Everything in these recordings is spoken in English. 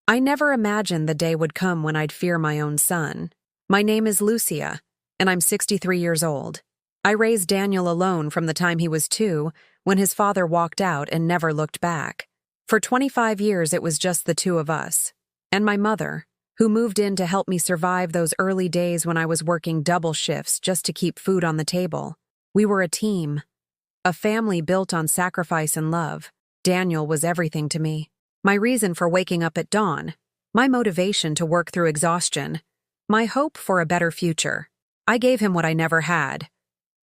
I never imagined the day would come when I'd fear my own son. My name is Lucia, and I'm 63 years old. I raised Daniel alone from the time he was 2, when his father walked out and never looked back. For 25 years, it was just the two of us. And my mother, who moved in to help me survive those early days when I was working double shifts just to keep food on the table. We were a team, a family built on sacrifice and love. Daniel was everything to me. My reason for waking up at dawn, my motivation to work through exhaustion, my hope for a better future. I gave him what I never had: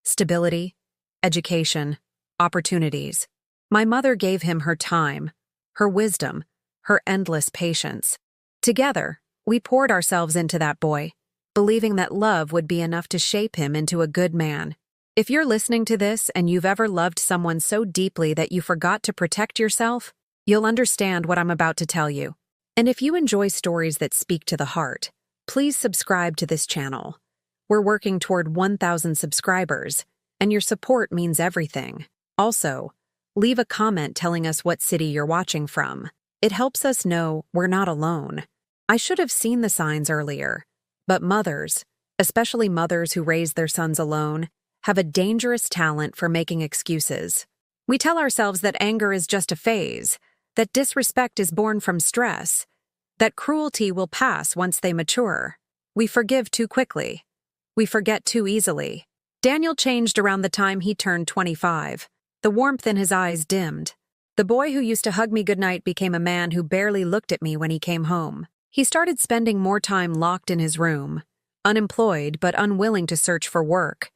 stability, education, opportunities. My mother gave him her time, her wisdom, her endless patience. Together, we poured ourselves into that boy, believing that love would be enough to shape him into a good man. If you're listening to this and you've ever loved someone so deeply that you forgot to protect yourself, you'll understand what I'm about to tell you. And if you enjoy stories that speak to the heart, please subscribe to this channel. We're working toward 1,000 subscribers, and your support means everything. Also, leave a comment telling us what city you're watching from. It helps us know we're not alone. I should have seen the signs earlier, but mothers, especially mothers who raise their sons alone, have a dangerous talent for making excuses. We tell ourselves that anger is just a phase, that disrespect is born from stress, that cruelty will pass once they mature. We forgive too quickly. We forget too easily. Daniel changed around the time he turned 25. The warmth in his eyes dimmed. The boy who used to hug me goodnight became a man who barely looked at me when he came home. He started spending more time locked in his room, unemployed but unwilling to search for work,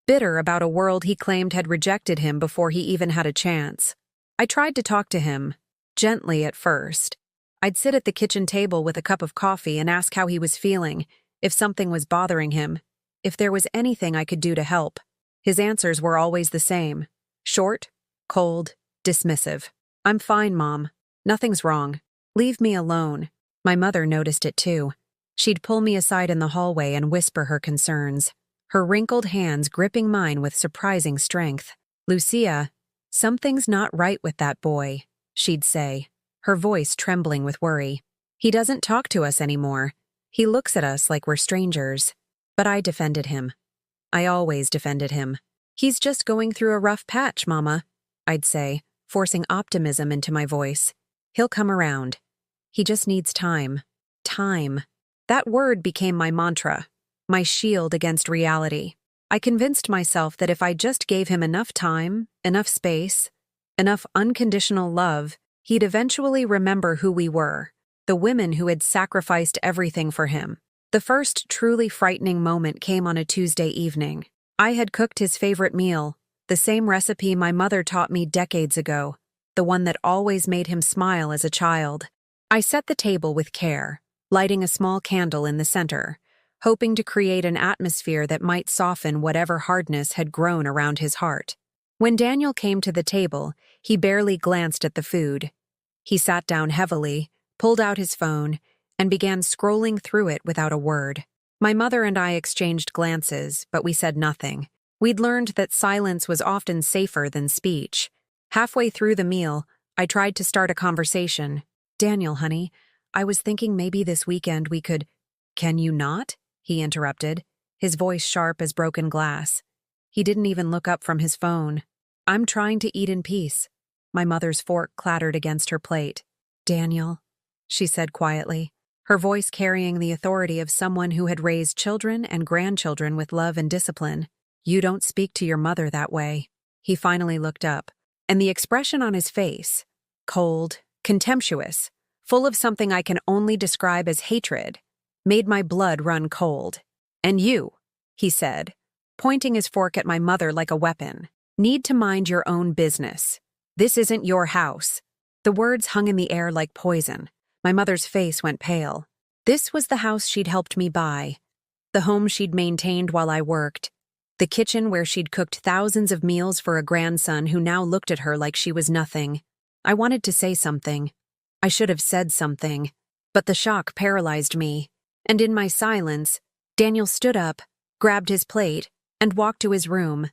bitter about a world he claimed had rejected him before he even had a chance. I tried to talk to him, gently at first. I'd sit at the kitchen table with a cup of coffee and ask how he was feeling, if something was bothering him, if there was anything I could do to help. His answers were always the same: short, cold, dismissive. "I'm fine, Mom. Nothing's wrong. Leave me alone." My mother noticed it too. She'd pull me aside in the hallway and whisper her concerns, her wrinkled hands gripping mine with surprising strength. "Lucia, something's not right with that boy," she'd say, her voice trembling with worry. "He doesn't talk to us anymore. He looks at us like we're strangers." But I defended him. I always defended him. "He's just going through a rough patch, Mama," I'd say, forcing optimism into my voice. "He'll come around. He just needs time." Time. That word became my mantra, my shield against reality. I convinced myself that if I just gave him enough time, enough space, enough unconditional love, he'd eventually remember who we were, the women who had sacrificed everything for him. The first truly frightening moment came on a Tuesday evening. I had cooked his favorite meal, the same recipe my mother taught me decades ago, the one that always made him smile as a child. I set the table with care, lighting a small candle in the center, hoping to create an atmosphere that might soften whatever hardness had grown around his heart. When Daniel came to the table, he barely glanced at the food. He sat down heavily, pulled out his phone, and began scrolling through it without a word. My mother and I exchanged glances, but we said nothing. We'd learned that silence was often safer than speech. Halfway through the meal, I tried to start a conversation. "Daniel, honey, I was thinking maybe this weekend we could—" "Can you not?" he interrupted, his voice sharp as broken glass. He didn't even look up from his phone. "I'm trying to eat in peace." My mother's fork clattered against her plate. "Daniel," she said quietly, her voice carrying the authority of someone who had raised children and grandchildren with love and discipline. "You don't speak to your mother that way." He finally looked up, and the expression on his face, cold, contemptuous, full of something I can only describe as hatred, made my blood run cold. "And you," he said, pointing his fork at my mother like a weapon, "need to mind your own business. This isn't your house." The words hung in the air like poison. My mother's face went pale. This was the house she'd helped me buy, the home she'd maintained while I worked, the kitchen where she'd cooked thousands of meals for a grandson who now looked at her like she was nothing. I wanted to say something. I should have said something, but the shock paralyzed me, and in my silence, Daniel stood up, grabbed his plate, and walked to his room,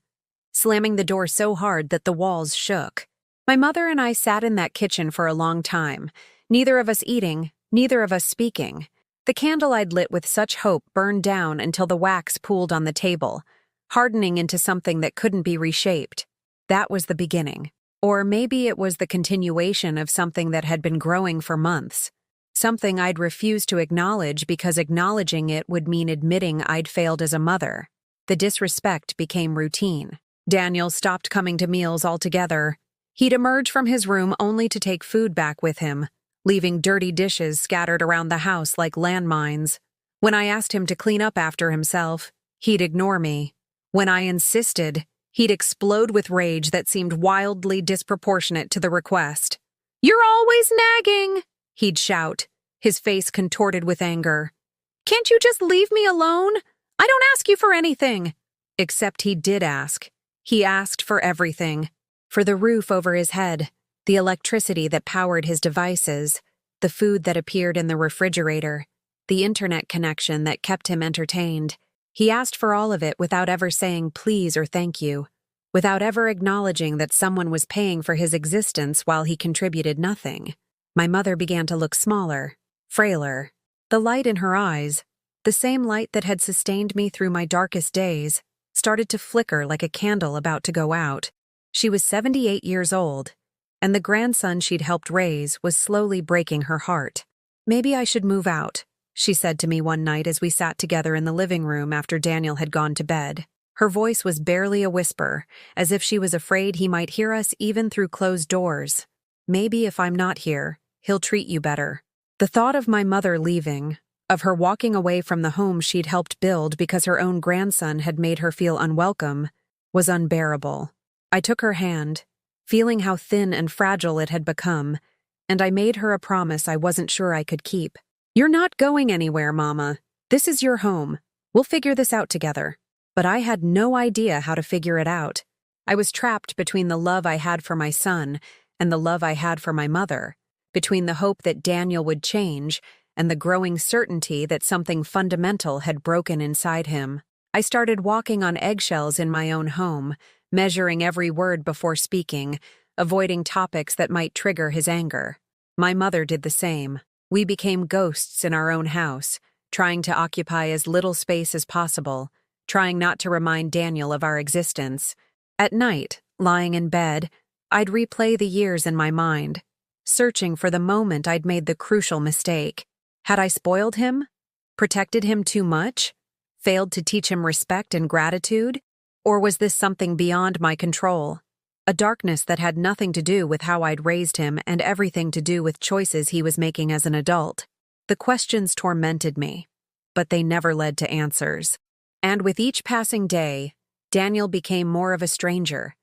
slamming the door so hard that the walls shook. My mother and I sat in that kitchen for a long time, neither of us eating, neither of us speaking. The candle I'd lit with such hope burned down until the wax pooled on the table, hardening into something that couldn't be reshaped. That was the beginning. Or maybe it was the continuation of something that had been growing for months. Something I'd refused to acknowledge because acknowledging it would mean admitting I'd failed as a mother. The disrespect became routine. Daniel stopped coming to meals altogether. He'd emerge from his room only to take food back with him, leaving dirty dishes scattered around the house like landmines. When I asked him to clean up after himself, he'd ignore me. When I insisted, he'd explode with rage that seemed wildly disproportionate to the request. "You're always nagging!" he'd shout, his face contorted with anger. "Can't you just leave me alone? I don't ask you for anything." Except he did ask. He asked for everything. For the roof over his head, the electricity that powered his devices, the food that appeared in the refrigerator, the internet connection that kept him entertained. He asked for all of it without ever saying please or thank you, without ever acknowledging that someone was paying for his existence while he contributed nothing. My mother began to look smaller, frailer. The light in her eyes, the same light that had sustained me through my darkest days, started to flicker like a candle about to go out. She was 78 years old, and the grandson she'd helped raise was slowly breaking her heart. "Maybe I should move out," she said to me one night as we sat together in the living room after Daniel had gone to bed. Her voice was barely a whisper, as if she was afraid he might hear us even through closed doors. "Maybe if I'm not here, he'll treat you better." The thought of my mother leaving, of her walking away from the home she'd helped build because her own grandson had made her feel unwelcome, was unbearable. I took her hand, feeling how thin and fragile it had become, and I made her a promise I wasn't sure I could keep. "You're not going anywhere, Mama. This is your home. We'll figure this out together." But I had no idea how to figure it out. I was trapped between the love I had for my son and the love I had for my mother, between the hope that Daniel would change and the growing certainty that something fundamental had broken inside him. I started walking on eggshells in my own home, measuring every word before speaking, avoiding topics that might trigger his anger. My mother did the same. We became ghosts in our own house, trying to occupy as little space as possible, trying not to remind Daniel of our existence. At night, lying in bed, I'd replay the years in my mind, searching for the moment I'd made the crucial mistake. Had I spoiled him? Protected him too much? Failed to teach him respect and gratitude? Or was this something beyond my control? A darkness that had nothing to do with how I'd raised him and everything to do with choices he was making as an adult. The questions tormented me, but they never led to answers. And with each passing day, Daniel became more of a stranger,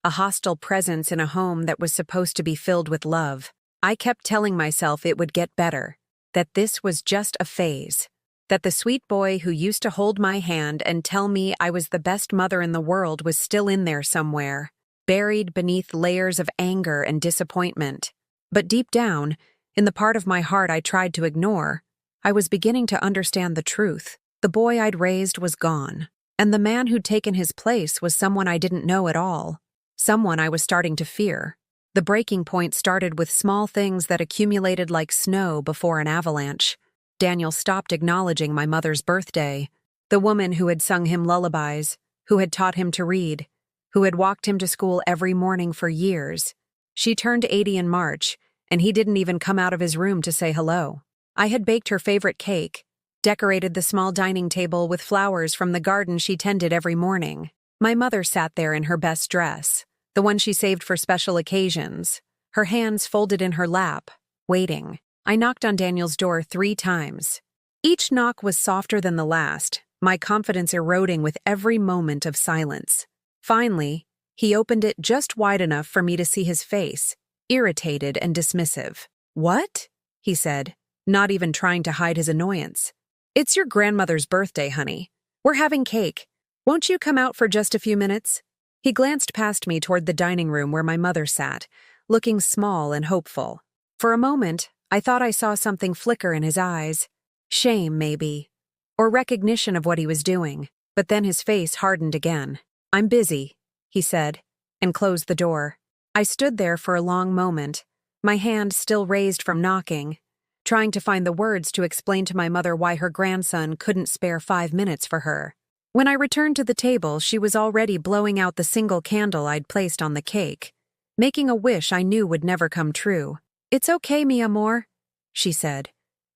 a hostile presence in a home that was supposed to be filled with love. I kept telling myself it would get better, that this was just a phase, that the sweet boy who used to hold my hand and tell me I was the best mother in the world was still in there somewhere, buried beneath layers of anger and disappointment. But deep down, in the part of my heart I tried to ignore, I was beginning to understand the truth. The boy I'd raised was gone, and the man who'd taken his place was someone I didn't know at all, someone I was starting to fear. The breaking point started with small things that accumulated like snow before an avalanche. Daniel stopped acknowledging my mother's birthday, the woman who had sung him lullabies, who had taught him to read, who had walked him to school every morning for years. She turned 80 in March, and he didn't even come out of his room to say hello. I had baked her favorite cake, decorated the small dining table with flowers from the garden she tended every morning. My mother sat there in her best dress, the one she saved for special occasions, her hands folded in her lap, waiting. I knocked on Daniel's door 3 times. Each knock was softer than the last, my confidence eroding with every moment of silence. Finally, he opened it just wide enough for me to see his face, irritated and dismissive. "What?" he said, not even trying to hide his annoyance. "It's your grandmother's birthday, honey. We're having cake. Won't you come out for just a few minutes?" He glanced past me toward the dining room where my mother sat, looking small and hopeful. For a moment, I thought I saw something flicker in his eyes. Shame, maybe. Or recognition of what he was doing. But then his face hardened again. "I'm busy," he said, and closed the door. I stood there for a long moment, my hand still raised from knocking. trying to find the words to explain to my mother why her grandson couldn't spare 5 minutes for her. When I returned to the table, she was already blowing out the single candle I'd placed on the cake, making a wish I knew would never come true. "It's okay, mi amor," she said,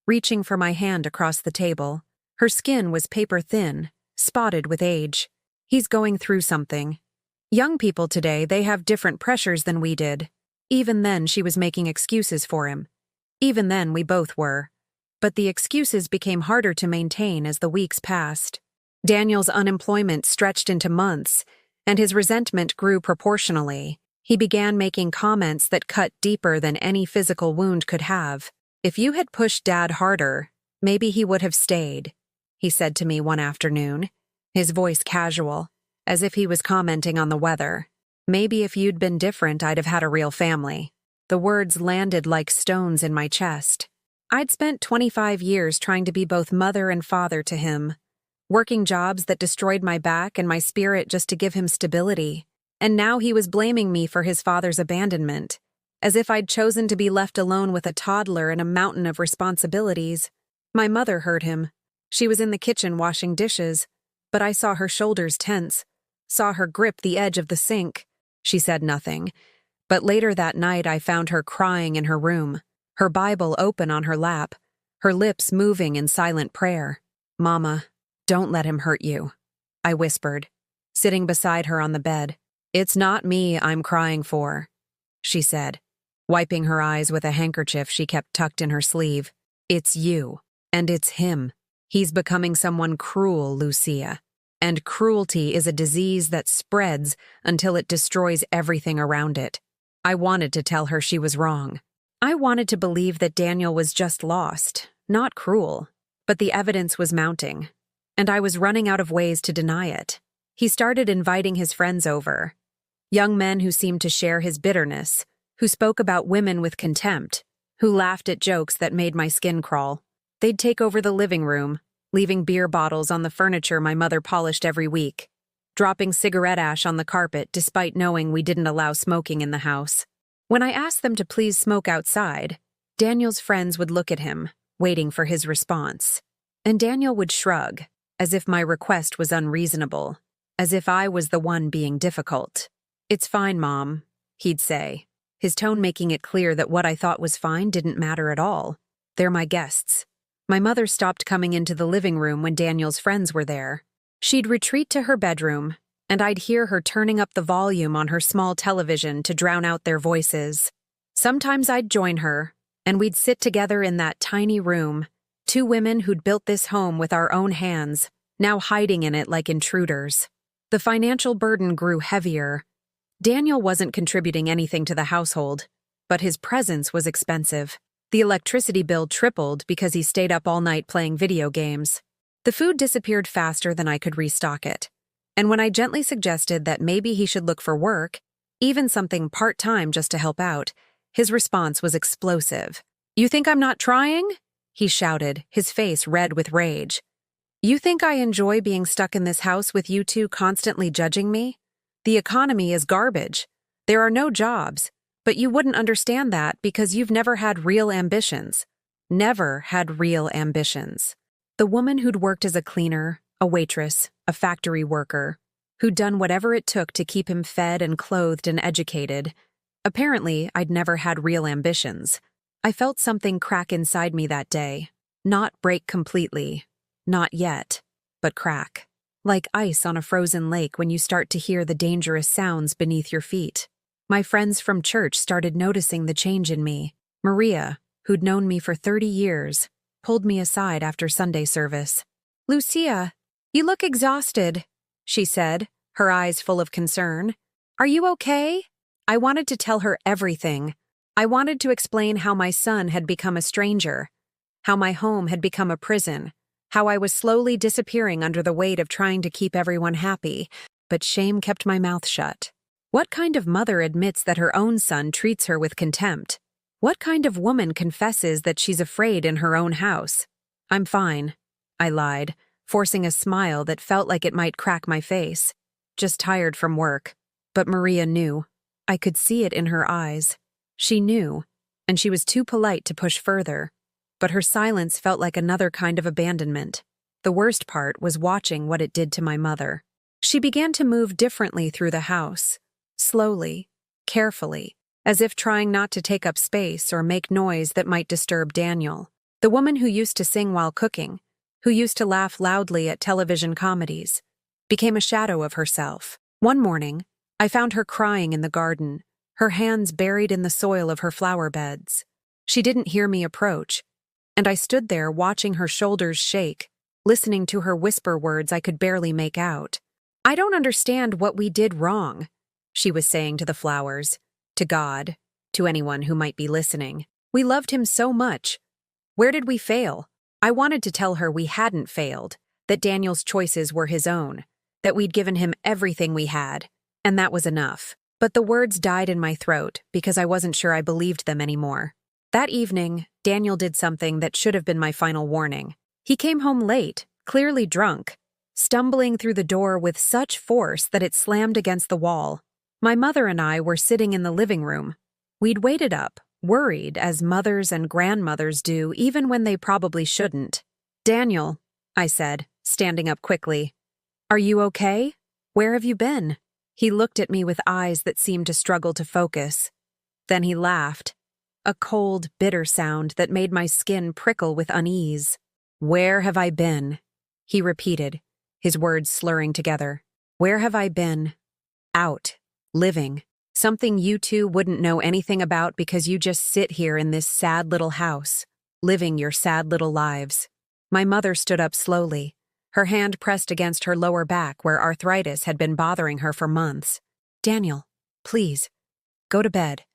reaching for my hand across the table. Her skin was paper-thin, spotted with age. "He's going through something. Young people today, they have different pressures than we did." Even then, she was making excuses for him. Even then, we both were. But the excuses became harder to maintain as the weeks passed. Daniel's unemployment stretched into months, and his resentment grew proportionally. He began making comments that cut deeper than any physical wound could have. "If you had pushed Dad harder, maybe he would have stayed," he said to me one afternoon, his voice casual, as if he was commenting on the weather. "Maybe if you'd been different, I'd have had a real family." The words landed like stones in my chest. I'd spent 25 years trying to be both mother and father to him, working jobs that destroyed my back and my spirit just to give him stability. And now he was blaming me for his father's abandonment, as if I'd chosen to be left alone with a toddler and a mountain of responsibilities. My mother heard him. She was in the kitchen washing dishes, but I saw her shoulders tense, saw her grip the edge of the sink. She said nothing, but later that night I found her crying in her room, her Bible open on her lap, her lips moving in silent prayer. "Mama, don't let him hurt you," I whispered, sitting beside her on the bed. "It's not me I'm crying for," she said, wiping her eyes with a handkerchief she kept tucked in her sleeve. "It's you, and it's him. He's becoming someone cruel, Lucia. And cruelty is a disease that spreads until it destroys everything around it." I wanted to tell her she was wrong. I wanted to believe that Daniel was just lost, not cruel. But the evidence was mounting, and I was running out of ways to deny it. He started inviting his friends over, young men who seemed to share his bitterness, who spoke about women with contempt, who laughed at jokes that made my skin crawl. They'd take over the living room, leaving beer bottles on the furniture my mother polished every week, dropping cigarette ash on the carpet despite knowing we didn't allow smoking in the house. When I asked them to please smoke outside, Daniel's friends would look at him, waiting for his response. And Daniel would shrug, as if my request was unreasonable, as if I was the one being difficult. "It's fine, Mom," he'd say, his tone making it clear that what I thought was fine didn't matter at all. "They're my guests." My mother stopped coming into the living room when Daniel's friends were there. She'd retreat to her bedroom, and I'd hear her turning up the volume on her small television to drown out their voices. Sometimes I'd join her, and we'd sit together in that tiny room, two women who'd built this home with our own hands, now hiding in it like intruders. The financial burden grew heavier. Daniel wasn't contributing anything to the household, but his presence was expensive. The electricity bill tripled because he stayed up all night playing video games. The food disappeared faster than I could restock it. And when I gently suggested that maybe he should look for work, even something part-time just to help out, his response was explosive. "You think I'm not trying?" he shouted, his face red with rage. "You think I enjoy being stuck in this house with you two constantly judging me? The economy is garbage. There are no jobs. But you wouldn't understand that because you've never had real ambitions. Never had real ambitions." The woman who'd worked as a cleaner, a waitress, a factory worker, who'd done whatever it took to keep him fed and clothed and educated. Apparently, I'd never had real ambitions. I felt something crack inside me that day. Not break completely. Not yet. But crack. Like ice on a frozen lake when you start to hear the dangerous sounds beneath your feet. My friends from church started noticing the change in me. Maria, who'd known me for 30 years, pulled me aside after Sunday service. "Lucia, you look exhausted," she said, her eyes full of concern. "Are you okay?" I wanted to tell her everything. I wanted to explain how my son had become a stranger, how my home had become a prison, how I was slowly disappearing under the weight of trying to keep everyone happy, but shame kept my mouth shut. What kind of mother admits that her own son treats her with contempt? What kind of woman confesses that she's afraid in her own house? "I'm fine," I lied, forcing a smile that felt like it might crack my face. "Just tired from work." But Maria knew. I could see it in her eyes. She knew, and she was too polite to push further. but her silence felt like another kind of abandonment. The worst part was watching what it did to my mother. She began to move differently through the house, slowly, carefully, as if trying not to take up space or make noise that might disturb Daniel. The woman who used to sing while cooking, who used to laugh loudly at television comedies, became a shadow of herself. One morning, I found her crying in the garden, her hands buried in the soil of her flower beds. She didn't hear me approach, and I stood there watching her shoulders shake, listening to her whisper words I could barely make out. "I don't understand what we did wrong," she was saying to the flowers, to God, to anyone who might be listening. "We loved him so much. Where did we fail?" I wanted to tell her we hadn't failed, that Daniel's choices were his own, that we'd given him everything we had, and that was enough. But the words died in my throat because I wasn't sure I believed them anymore. That evening, Daniel did something that should have been my final warning. He came home late, clearly drunk, stumbling through the door with such force that it slammed against the wall. My mother and I were sitting in the living room. We'd waited up, worried as mothers and grandmothers do even when they probably shouldn't. "Daniel," I said, standing up quickly. "Are you okay? Where have you been?" He looked at me with eyes that seemed to struggle to focus. Then he laughed, a cold, bitter sound that made my skin prickle with unease. "Where have I been?" he repeated, his words slurring together. "Where have I been? Out, living. Something you two wouldn't know anything about because you just sit here in this sad little house, living your sad little lives." My mother stood up slowly, her hand pressed against her lower back where arthritis had been bothering her for months. "Daniel, please, go to bed.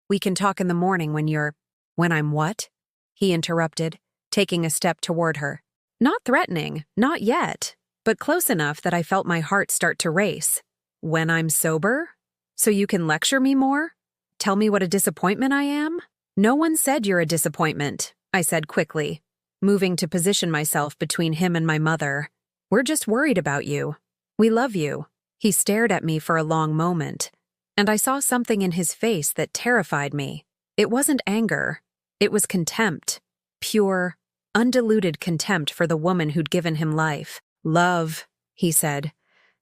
We can talk in the morning when I'm what?" he interrupted, taking a step toward her. Not threatening, not yet, but close enough that I felt my heart start to race. "When I'm sober? So you can lecture me more? Tell me what a disappointment I am?" "No one said you're a disappointment," I said quickly, moving to position myself between him and my mother. "We're just worried about you. We love you." He stared at me for a long moment, and I saw something in his face that terrified me. It wasn't anger. It was contempt. Pure, undiluted contempt for the woman who'd given him life. "Love," he said,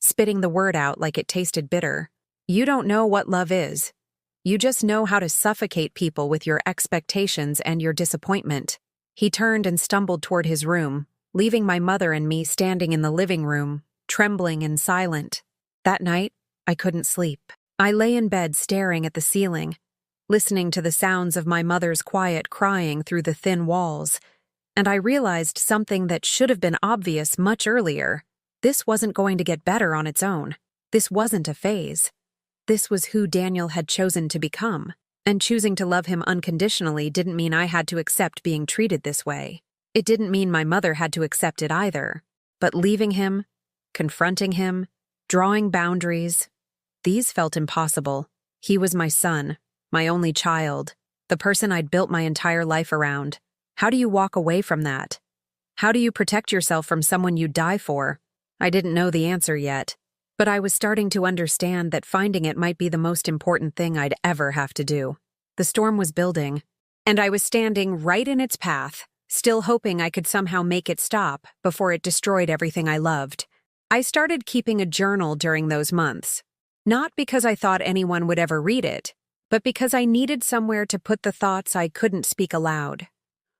spitting the word out like it tasted bitter. "You don't know what love is. You just know how to suffocate people with your expectations and your disappointment." He turned and stumbled toward his room, leaving my mother and me standing in the living room, trembling and silent. That night, I couldn't sleep. I lay in bed staring at the ceiling, listening to the sounds of my mother's quiet crying through the thin walls, and I realized something that should have been obvious much earlier. This wasn't going to get better on its own. This wasn't a phase. This was who Daniel had chosen to become, and choosing to love him unconditionally didn't mean I had to accept being treated this way. It didn't mean my mother had to accept it either. But leaving him, confronting him, drawing boundaries, these felt impossible. He was my son, my only child, the person I'd built my entire life around. How do you walk away from that? How do you protect yourself from someone you die for? I didn't know the answer yet, but I was starting to understand that finding it might be the most important thing I'd ever have to do. The storm was building, and I was standing right in its path, still hoping I could somehow make it stop before it destroyed everything I loved. I started keeping a journal during those months, not because I thought anyone would ever read it, but because I needed somewhere to put the thoughts I couldn't speak aloud.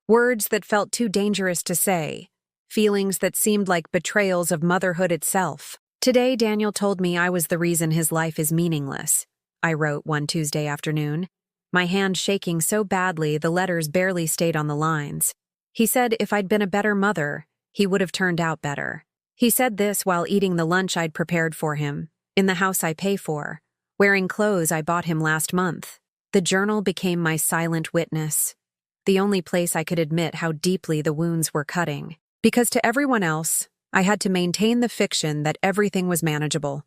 Words that felt too dangerous to say, feelings that seemed like betrayals of motherhood itself. "Today, Daniel told me I was the reason his life is meaningless," I wrote one Tuesday afternoon, my hand shaking so badly the letters barely stayed on the lines. He said if I'd been a better mother, he would have turned out better. He said this while eating the lunch I'd prepared for him, in the house I pay for, wearing clothes I bought him last month. The journal became my silent witness, the only place I could admit how deeply the wounds were cutting. Because to everyone else, I had to maintain the fiction that everything was manageable,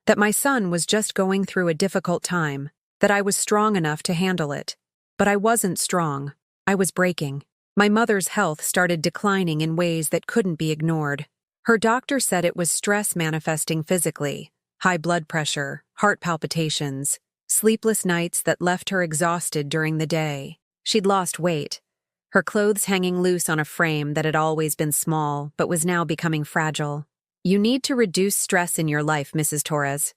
that my son was just going through a difficult time, that I was strong enough to handle it. But I wasn't strong. I was breaking. My mother's health started declining in ways that couldn't be ignored. Her doctor said it was stress manifesting physically, high blood pressure, heart palpitations, sleepless nights that left her exhausted during the day. She'd lost weight. her clothes hanging loose on a frame that had always been small but was now becoming fragile. "You need to reduce stress in your life, Mrs. Torres,"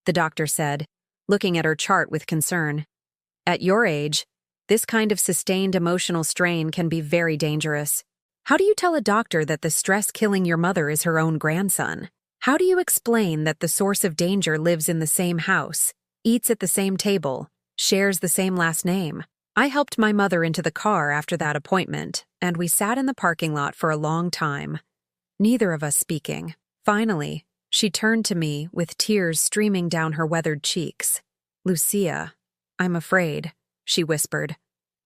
the doctor said, looking at her chart with concern. "At your age, this kind of sustained emotional strain can be very dangerous. How do you tell a doctor that the stress killing your mother is her own grandson? How do you explain that the source of danger lives in the same house, eats at the same table, shares the same last name?" I helped my mother into the car after that appointment, and we sat in the parking lot for a long time, neither of us speaking. Finally, she turned to me with tears streaming down her weathered cheeks. "Lucia, I'm afraid," she whispered.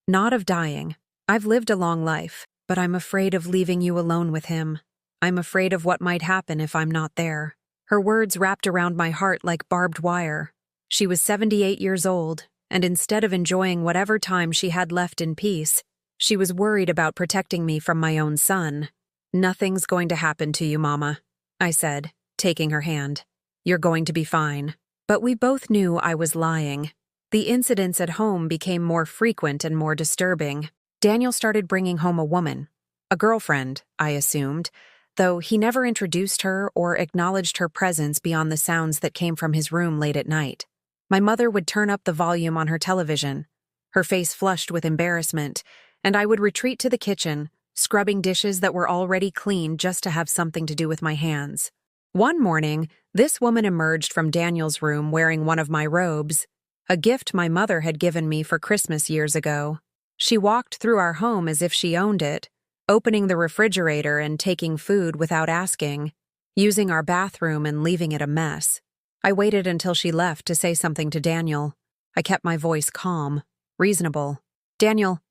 "Not of dying. I've lived a long life, but I'm afraid of leaving you alone with him. I'm afraid of what might happen if I'm not there." Her words wrapped around my heart like barbed wire. She was 78 years old, and instead of enjoying whatever time she had left in peace, she was worried about protecting me from my own son. "Nothing's going to happen to you, Mama," I said, taking her hand. "You're going to be fine." But we both knew I was lying. The incidents at home became more frequent and more disturbing. Daniel started bringing home a woman, a girlfriend, I assumed, though he never introduced her or acknowledged her presence beyond the sounds that came from his room late at night. My mother would turn up the volume on her television, her face flushed with embarrassment, and I would retreat to the kitchen, scrubbing dishes that were already clean just to have something to do with my hands. One morning, this woman emerged from Daniel's room wearing one of my robes, a gift my mother had given me for Christmas years ago. She walked through our home as if she owned it, opening the refrigerator and taking food without asking, using our bathroom and leaving it a mess. I waited until she left to say something to Daniel. I kept my voice calm, reasonable. "Daniel,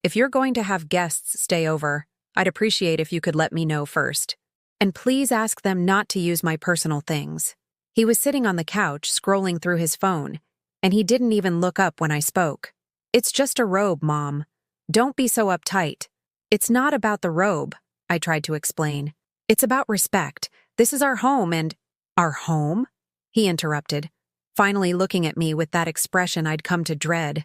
if you're going to have guests stay over, I'd appreciate if you could let me know first. And please ask them not to use my personal things." He was sitting on the couch, scrolling through his phone, and he didn't even look up when I spoke. "It's just a robe, Mom. Don't be so uptight." "It's not about the robe," I tried to explain. "It's about respect. This is our home and—" "Our home?" he interrupted, finally looking at me with that expression I'd come to dread.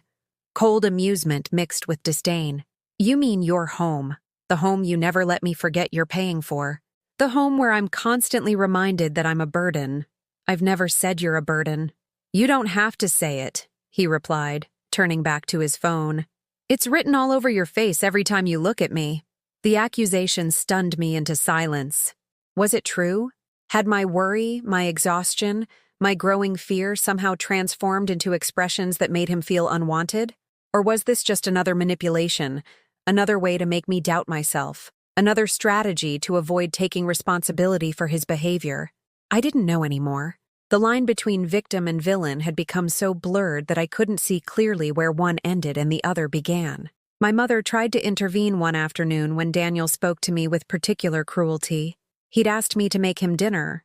Cold amusement mixed with disdain. "You mean your home, the home you never let me forget you're paying for. The home where I'm constantly reminded that I'm a burden." "I've never said you're a burden." "You don't have to say it," he replied, turning back to his phone. "It's written all over your face every time you look at me." The accusation stunned me into silence. Was it true? Had my worry, my exhaustion, my growing fear somehow transformed into expressions that made him feel unwanted? Or was this just another manipulation, another way to make me doubt myself, another strategy to avoid taking responsibility for his behavior? I didn't know anymore. The line between victim and villain had become so blurred that I couldn't see clearly where one ended and the other began. My mother tried to intervene one afternoon when Daniel spoke to me with particular cruelty. He'd asked me to make him dinner.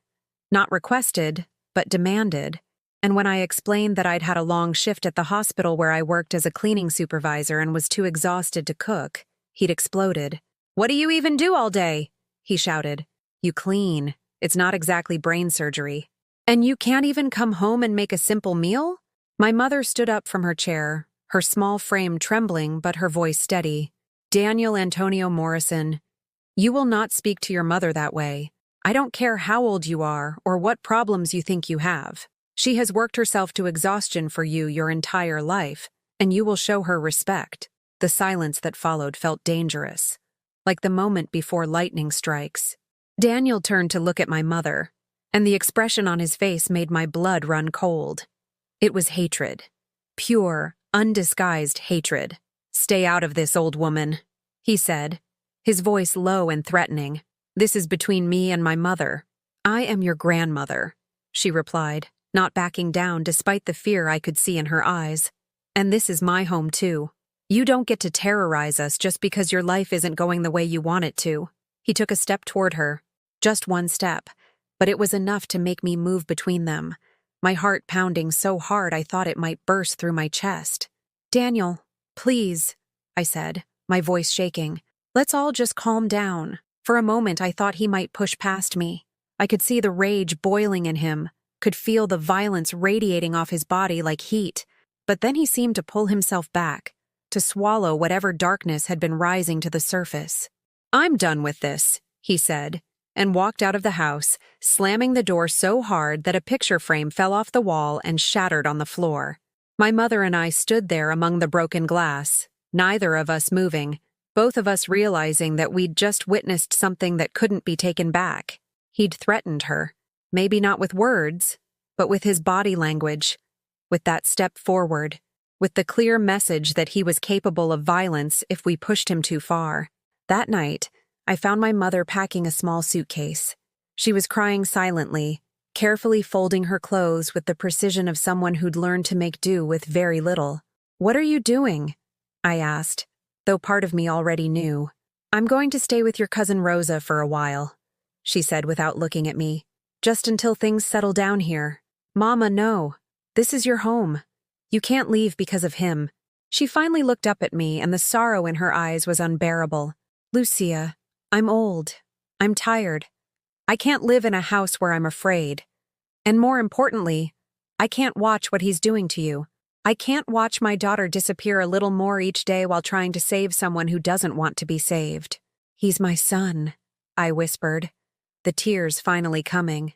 Not requested, but demanded. And when I explained that I'd had a long shift at the hospital where I worked as a cleaning supervisor and was too exhausted to cook, he'd exploded. "What do you even do all day?" he shouted. "You clean. It's not exactly brain surgery. And you can't even come home and make a simple meal?" My mother stood up from her chair, her small frame trembling but her voice steady. "Daniel Antonio Morrison, you will not speak to your mother that way. I don't care how old you are or what problems you think you have. She has worked herself to exhaustion for you your entire life, and you will show her respect." The silence that followed felt dangerous, like the moment before lightning strikes. Daniel turned to look at my mother, and the expression on his face made my blood run cold. It was hatred. Pure, undisguised hatred. "Stay out of this, old woman," he said, his voice low and threatening. "This is between me and my mother." "I am your grandmother," she replied, not backing down despite the fear I could see in her eyes. "And this is my home too. You don't get to terrorize us just because your life isn't going the way you want it to." He took a step toward her. Just one step, but it was enough to make me move between them, my heart pounding so hard I thought it might burst through my chest. "Daniel, please," I said, my voice shaking. "Let's all just calm down." For a moment I thought he might push past me. I could see the rage boiling in him, could feel the violence radiating off his body like heat, but then he seemed to pull himself back, to swallow whatever darkness had been rising to the surface. "I'm done with this," he said, and walked out of the house, slamming the door so hard that a picture frame fell off the wall and shattered on the floor. My mother and I stood there among the broken glass, neither of us moving, both of us realizing that we'd just witnessed something that couldn't be taken back. He'd threatened her, maybe not with words, but with his body language, with that step forward, with the clear message that he was capable of violence if we pushed him too far. That night, I found my mother packing a small suitcase. She was crying silently, carefully folding her clothes with the precision of someone who'd learned to make do with very little. "What are you doing?" I asked, though part of me already knew. "I'm going to stay with your cousin Rosa for a while," she said without looking at me. "Just until things settle down here." "Mama, no. This is your home. You can't leave because of him." She finally looked up at me, and the sorrow in her eyes was unbearable. "Lucia, I'm old. I'm tired. I can't live in a house where I'm afraid. And more importantly, I can't watch what he's doing to you. I can't watch my daughter disappear a little more each day while trying to save someone who doesn't want to be saved." "He's my son," I whispered, the tears finally coming.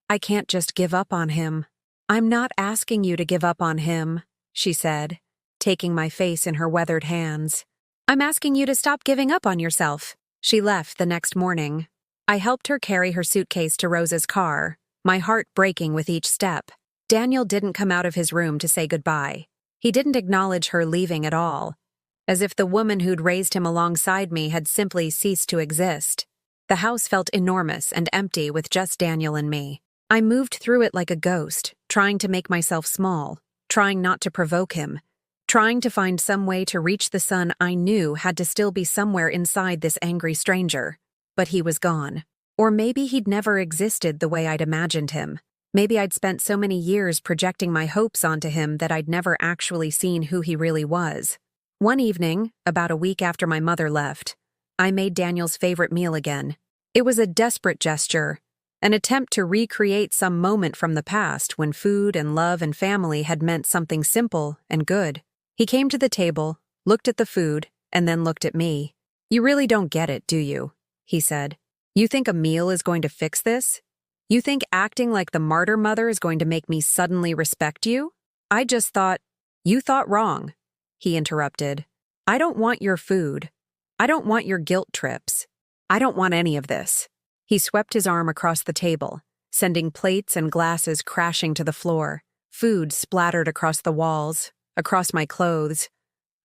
"I can't just give up on him." "I'm not asking you to give up on him," she said, taking my face in her weathered hands. "I'm asking you to stop giving up on yourself." She left the next morning. I helped her carry her suitcase to Rosa's car, my heart breaking with each step. Daniel didn't come out of his room to say goodbye. He didn't acknowledge her leaving at all, as if the woman who'd raised him alongside me had simply ceased to exist. The house felt enormous and empty with just Daniel and me. I moved through it like a ghost, trying to make myself small, trying not to provoke him, trying to find some way to reach the son I knew had to still be somewhere inside this angry stranger. But he was gone. Or maybe he'd never existed the way I'd imagined him. Maybe I'd spent so many years projecting my hopes onto him that I'd never actually seen who he really was. One evening, about a week after my mother left, I made Daniel's favorite meal again. It was a desperate gesture, an attempt to recreate some moment from the past when food and love and family had meant something simple and good. He came to the table, looked at the food, and then looked at me. "You really don't get it, do you?" he said. "You think a meal is going to fix this? You think acting like the martyr mother is going to make me suddenly respect you?" "I just thought—" "You thought wrong," he interrupted. "I don't want your food. I don't want your guilt trips. I don't want any of this." He swept his arm across the table, sending plates and glasses crashing to the floor. Food splattered across the walls, across my clothes,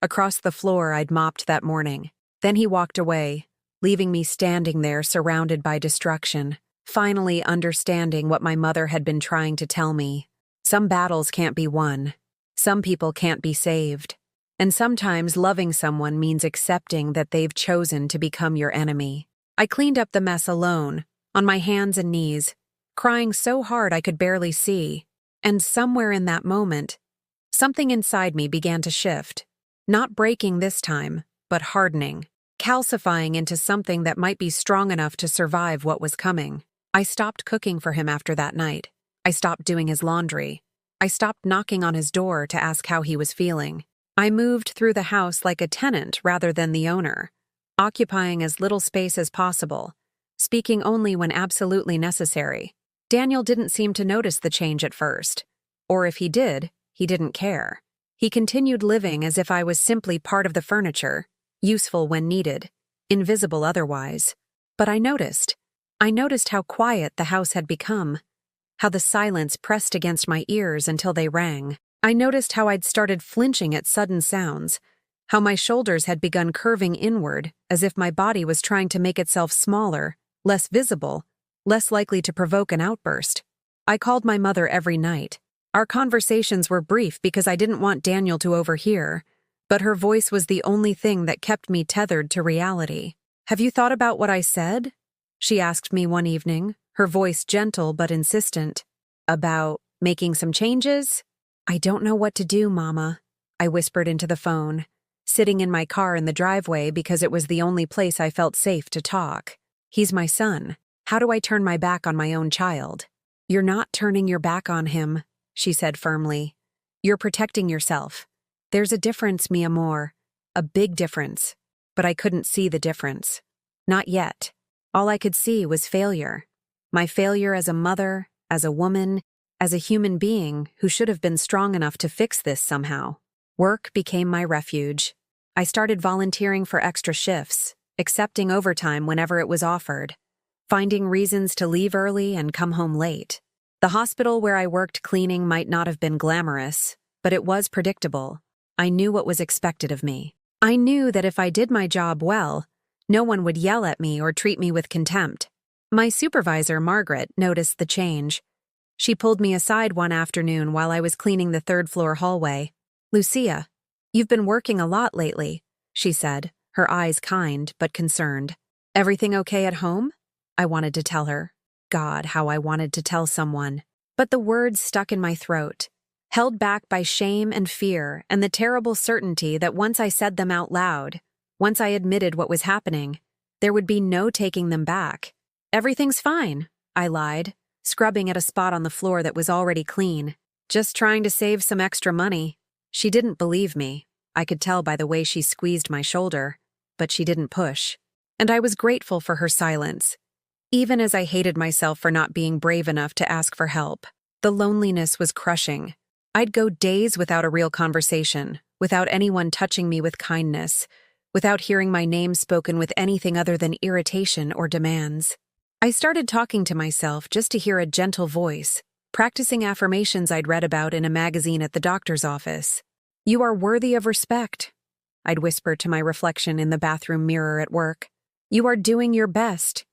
across the floor I'd mopped that morning. Then he walked away, leaving me standing there surrounded by destruction, finally understanding what my mother had been trying to tell me. Some battles can't be won. Some people can't be saved. And sometimes loving someone means accepting that they've chosen to become your enemy. I cleaned up the mess alone, on my hands and knees, crying so hard I could barely see. And somewhere in that moment, something inside me began to shift. Not breaking this time, but hardening, calcifying into something that might be strong enough to survive what was coming. I stopped cooking for him after that night. I stopped doing his laundry. I stopped knocking on his door to ask how he was feeling. I moved through the house like a tenant rather than the owner, occupying as little space as possible, speaking only when absolutely necessary. Daniel didn't seem to notice the change at first, or if he did, he didn't care. He continued living as if I was simply part of the furniture, useful when needed, invisible otherwise. But I noticed how quiet the house had become, how the silence pressed against my ears until they rang. I noticed how I'd started flinching at sudden sounds, how my shoulders had begun curving inward as if my body was trying to make itself smaller, less visible, less likely to provoke an outburst. I called my mother every night. Our conversations were brief because I didn't want Daniel to overhear, but her voice was the only thing that kept me tethered to reality. "Have you thought about what I said?" she asked me one evening, her voice gentle but insistent. "About making some changes?" "I don't know what to do, Mama," I whispered into the phone, sitting in my car in the driveway because it was the only place I felt safe to talk. "He's my son. How do I turn my back on my own child?" "You're not turning your back on him," she said firmly. "You're protecting yourself. There's a difference, mi amor. A big difference. But I couldn't see the difference. Not yet. All I could see was failure. My failure as a mother, as a woman, as a human being who should have been strong enough to fix this somehow. Work became my refuge. I started volunteering for extra shifts, accepting overtime whenever it was offered, finding reasons to leave early and come home late. The hospital where I worked cleaning might not have been glamorous, but it was predictable. I knew what was expected of me. I knew that if I did my job well, no one would yell at me or treat me with contempt. My supervisor, Margaret, noticed the change. She pulled me aside one afternoon while I was cleaning the third-floor hallway. "Lucia, you've been working a lot lately," she said, her eyes kind but concerned. "Everything okay at home?" I wanted to tell her. God, how I wanted to tell someone. But the words stuck in my throat, held back by shame and fear and the terrible certainty that once I said them out loud, once I admitted what was happening, there would be no taking them back. "Everything's fine," I lied, scrubbing at a spot on the floor that was already clean. "Just trying to save some extra money." She didn't believe me. I could tell by the way she squeezed my shoulder, but she didn't push. And I was grateful for her silence, even as I hated myself for not being brave enough to ask for help. The loneliness was crushing. I'd go days without a real conversation, without anyone touching me with kindness, without hearing my name spoken with anything other than irritation or demands. I started talking to myself just to hear a gentle voice, practicing affirmations I'd read about in a magazine at the doctor's office. "You are worthy of respect," I'd whisper to my reflection in the bathroom mirror at work. "You are doing your best.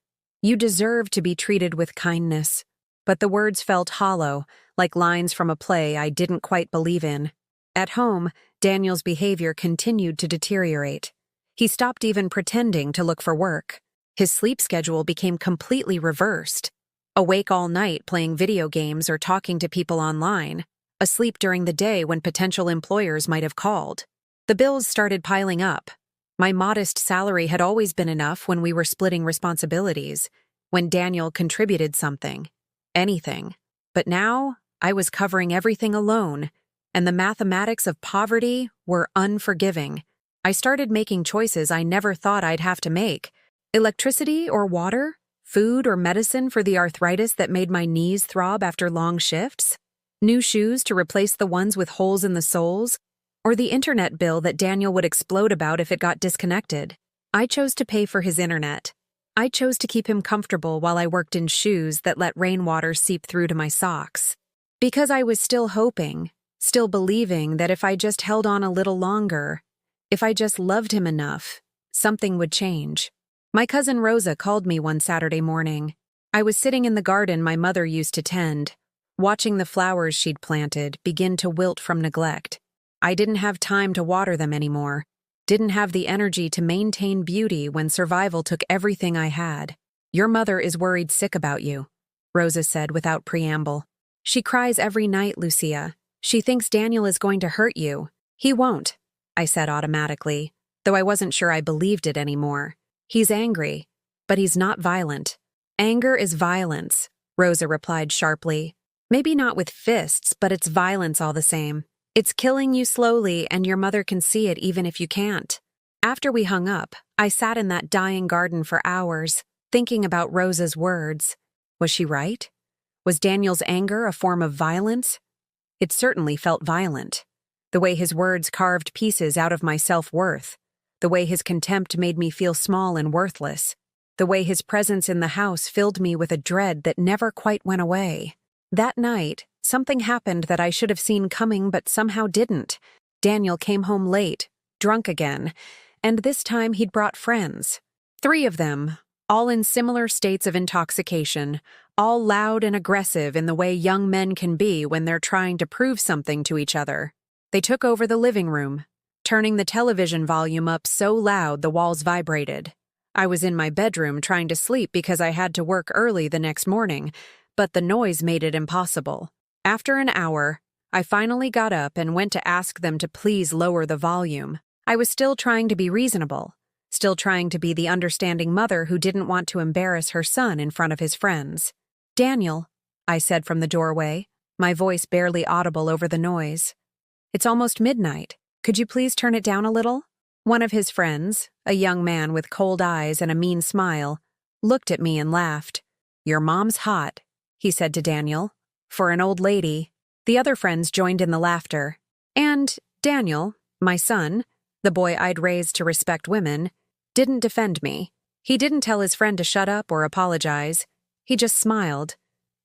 You deserve to be treated with kindness." But the words felt hollow, like lines from a play I didn't quite believe in. At home, Daniel's behavior continued to deteriorate. He stopped even pretending to look for work. His sleep schedule became completely reversed. Awake all night playing video games or talking to people online. Asleep during the day when potential employers might have called. The bills started piling up. My modest salary had always been enough when we were splitting responsibilities, when Daniel contributed something, anything. But now, I was covering everything alone, and the mathematics of poverty were unforgiving. I started making choices I never thought I'd have to make. Electricity or water? Food or medicine for the arthritis that made my knees throb after long shifts? New shoes to replace the ones with holes in the soles? Or the internet bill that Daniel would explode about if it got disconnected? I chose to pay for his internet. I chose to keep him comfortable while I worked in shoes that let rainwater seep through to my socks. Because I was still hoping, still believing that if I just held on a little longer, if I just loved him enough, something would change. My cousin Rosa called me one Saturday morning. I was sitting in the garden my mother used to tend, watching the flowers she'd planted begin to wilt from neglect. I didn't have time to water them anymore, didn't have the energy to maintain beauty when survival took everything I had. "Your mother is worried sick about you," Rosa said without preamble. "She cries every night, Lucia. She thinks Daniel is going to hurt you." "He won't," I said automatically, though I wasn't sure I believed it anymore. "He's angry, but he's not violent." "Anger is violence," Rosa replied sharply. "Maybe not with fists, but it's violence all the same. It's killing you slowly, and your mother can see it even if you can't." After we hung up, I sat in that dying garden for hours, thinking about Rosa's words. Was she right? Was Daniel's anger a form of violence? It certainly felt violent. The way his words carved pieces out of my self-worth. The way his contempt made me feel small and worthless. The way his presence in the house filled me with a dread that never quite went away. That night, something happened that I should have seen coming but somehow didn't. Daniel came home late, drunk again, and this time he'd brought friends. 3 of them, all in similar states of intoxication, all loud and aggressive in the way young men can be when they're trying to prove something to each other. They took over the living room, turning the television volume up so loud the walls vibrated. I was in my bedroom trying to sleep because I had to work early the next morning, but the noise made it impossible. After an hour, I finally got up and went to ask them to please lower the volume. I was still trying to be reasonable, still trying to be the understanding mother who didn't want to embarrass her son in front of his friends. "Daniel," I said from the doorway, my voice barely audible over the noise. "It's almost midnight. Could you please turn it down a little?" One of his friends, a young man with cold eyes and a mean smile, looked at me and laughed. "Your mom's hot," he said to Daniel. "For an old lady." The other friends joined in the laughter. And Daniel, my son, the boy I'd raised to respect women, didn't defend me. He didn't tell his friend to shut up or apologize. He just smiled,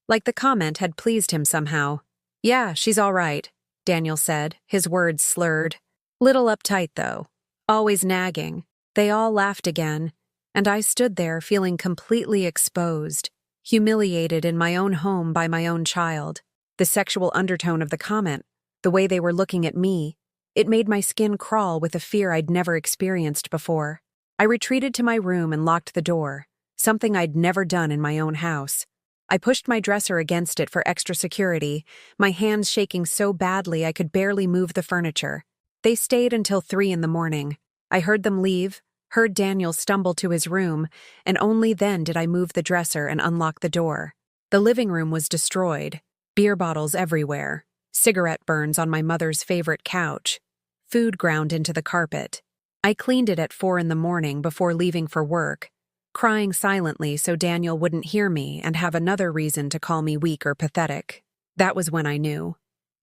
like the comment had pleased him somehow. "Yeah, she's all right," Daniel said, his words slurred. Little uptight, though. Always nagging. They all laughed again, and I stood there feeling completely exposed, humiliated in my own home by my own child. The sexual undertone of the comment, the way they were looking at me, it made my skin crawl with a fear I'd never experienced before. I retreated to my room and locked the door, something I'd never done in my own house. I pushed my dresser against it for extra security, my hands shaking so badly I could barely move the furniture. They stayed until 3 in the morning. I heard them leave, heard Daniel stumble to his room, and only then did I move the dresser and unlock the door. The living room was destroyed, beer bottles everywhere, cigarette burns on my mother's favorite couch, food ground into the carpet. I cleaned it at 4 in the morning before leaving for work, crying silently so Daniel wouldn't hear me and have another reason to call me weak or pathetic. That was when I knew,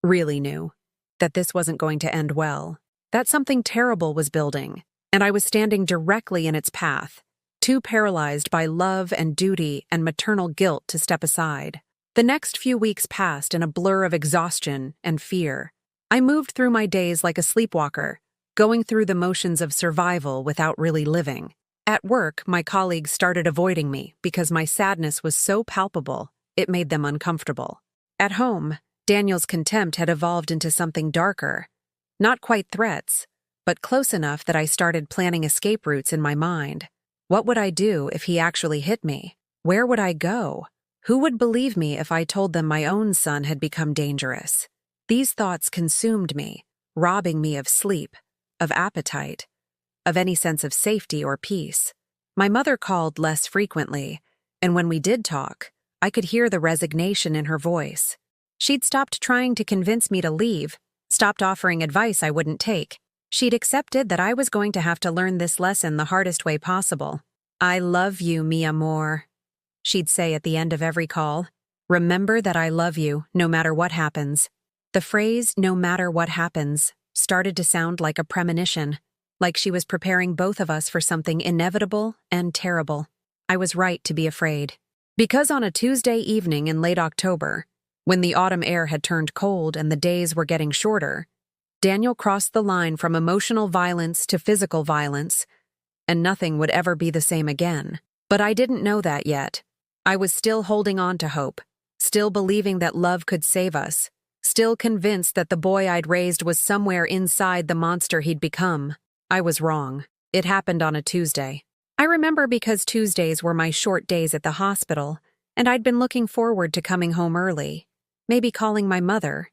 really knew, that this wasn't going to end well, that something terrible was building, and I was standing directly in its path, too paralyzed by love and duty and maternal guilt to step aside. The next few weeks passed in a blur of exhaustion and fear. I moved through my days like a sleepwalker, going through the motions of survival without really living. At work, my colleagues started avoiding me because my sadness was so palpable, it made them uncomfortable. At home, Daniel's contempt had evolved into something darker. Not quite threats, but close enough that I started planning escape routes in my mind. What would I do if he actually hit me? Where would I go? Who would believe me if I told them my own son had become dangerous? These thoughts consumed me, robbing me of sleep, of appetite, of any sense of safety or peace. My mother called less frequently, and when we did talk, I could hear the resignation in her voice. She'd stopped trying to convince me to leave, stopped offering advice I wouldn't take. She'd accepted that I was going to have to learn this lesson the hardest way possible. "I love you, mi amor," she'd say at the end of every call. "Remember that I love you, no matter what happens." The phrase, "no matter what happens," started to sound like a premonition, like she was preparing both of us for something inevitable and terrible. I was right to be afraid. Because on a Tuesday evening in late October, when the autumn air had turned cold and the days were getting shorter, Daniel crossed the line from emotional violence to physical violence, and nothing would ever be the same again. But I didn't know that yet. I was still holding on to hope, still believing that love could save us, still convinced that the boy I'd raised was somewhere inside the monster he'd become. I was wrong. It happened on a Tuesday. I remember because Tuesdays were my short days at the hospital, and I'd been looking forward to coming home early. Maybe calling my mother.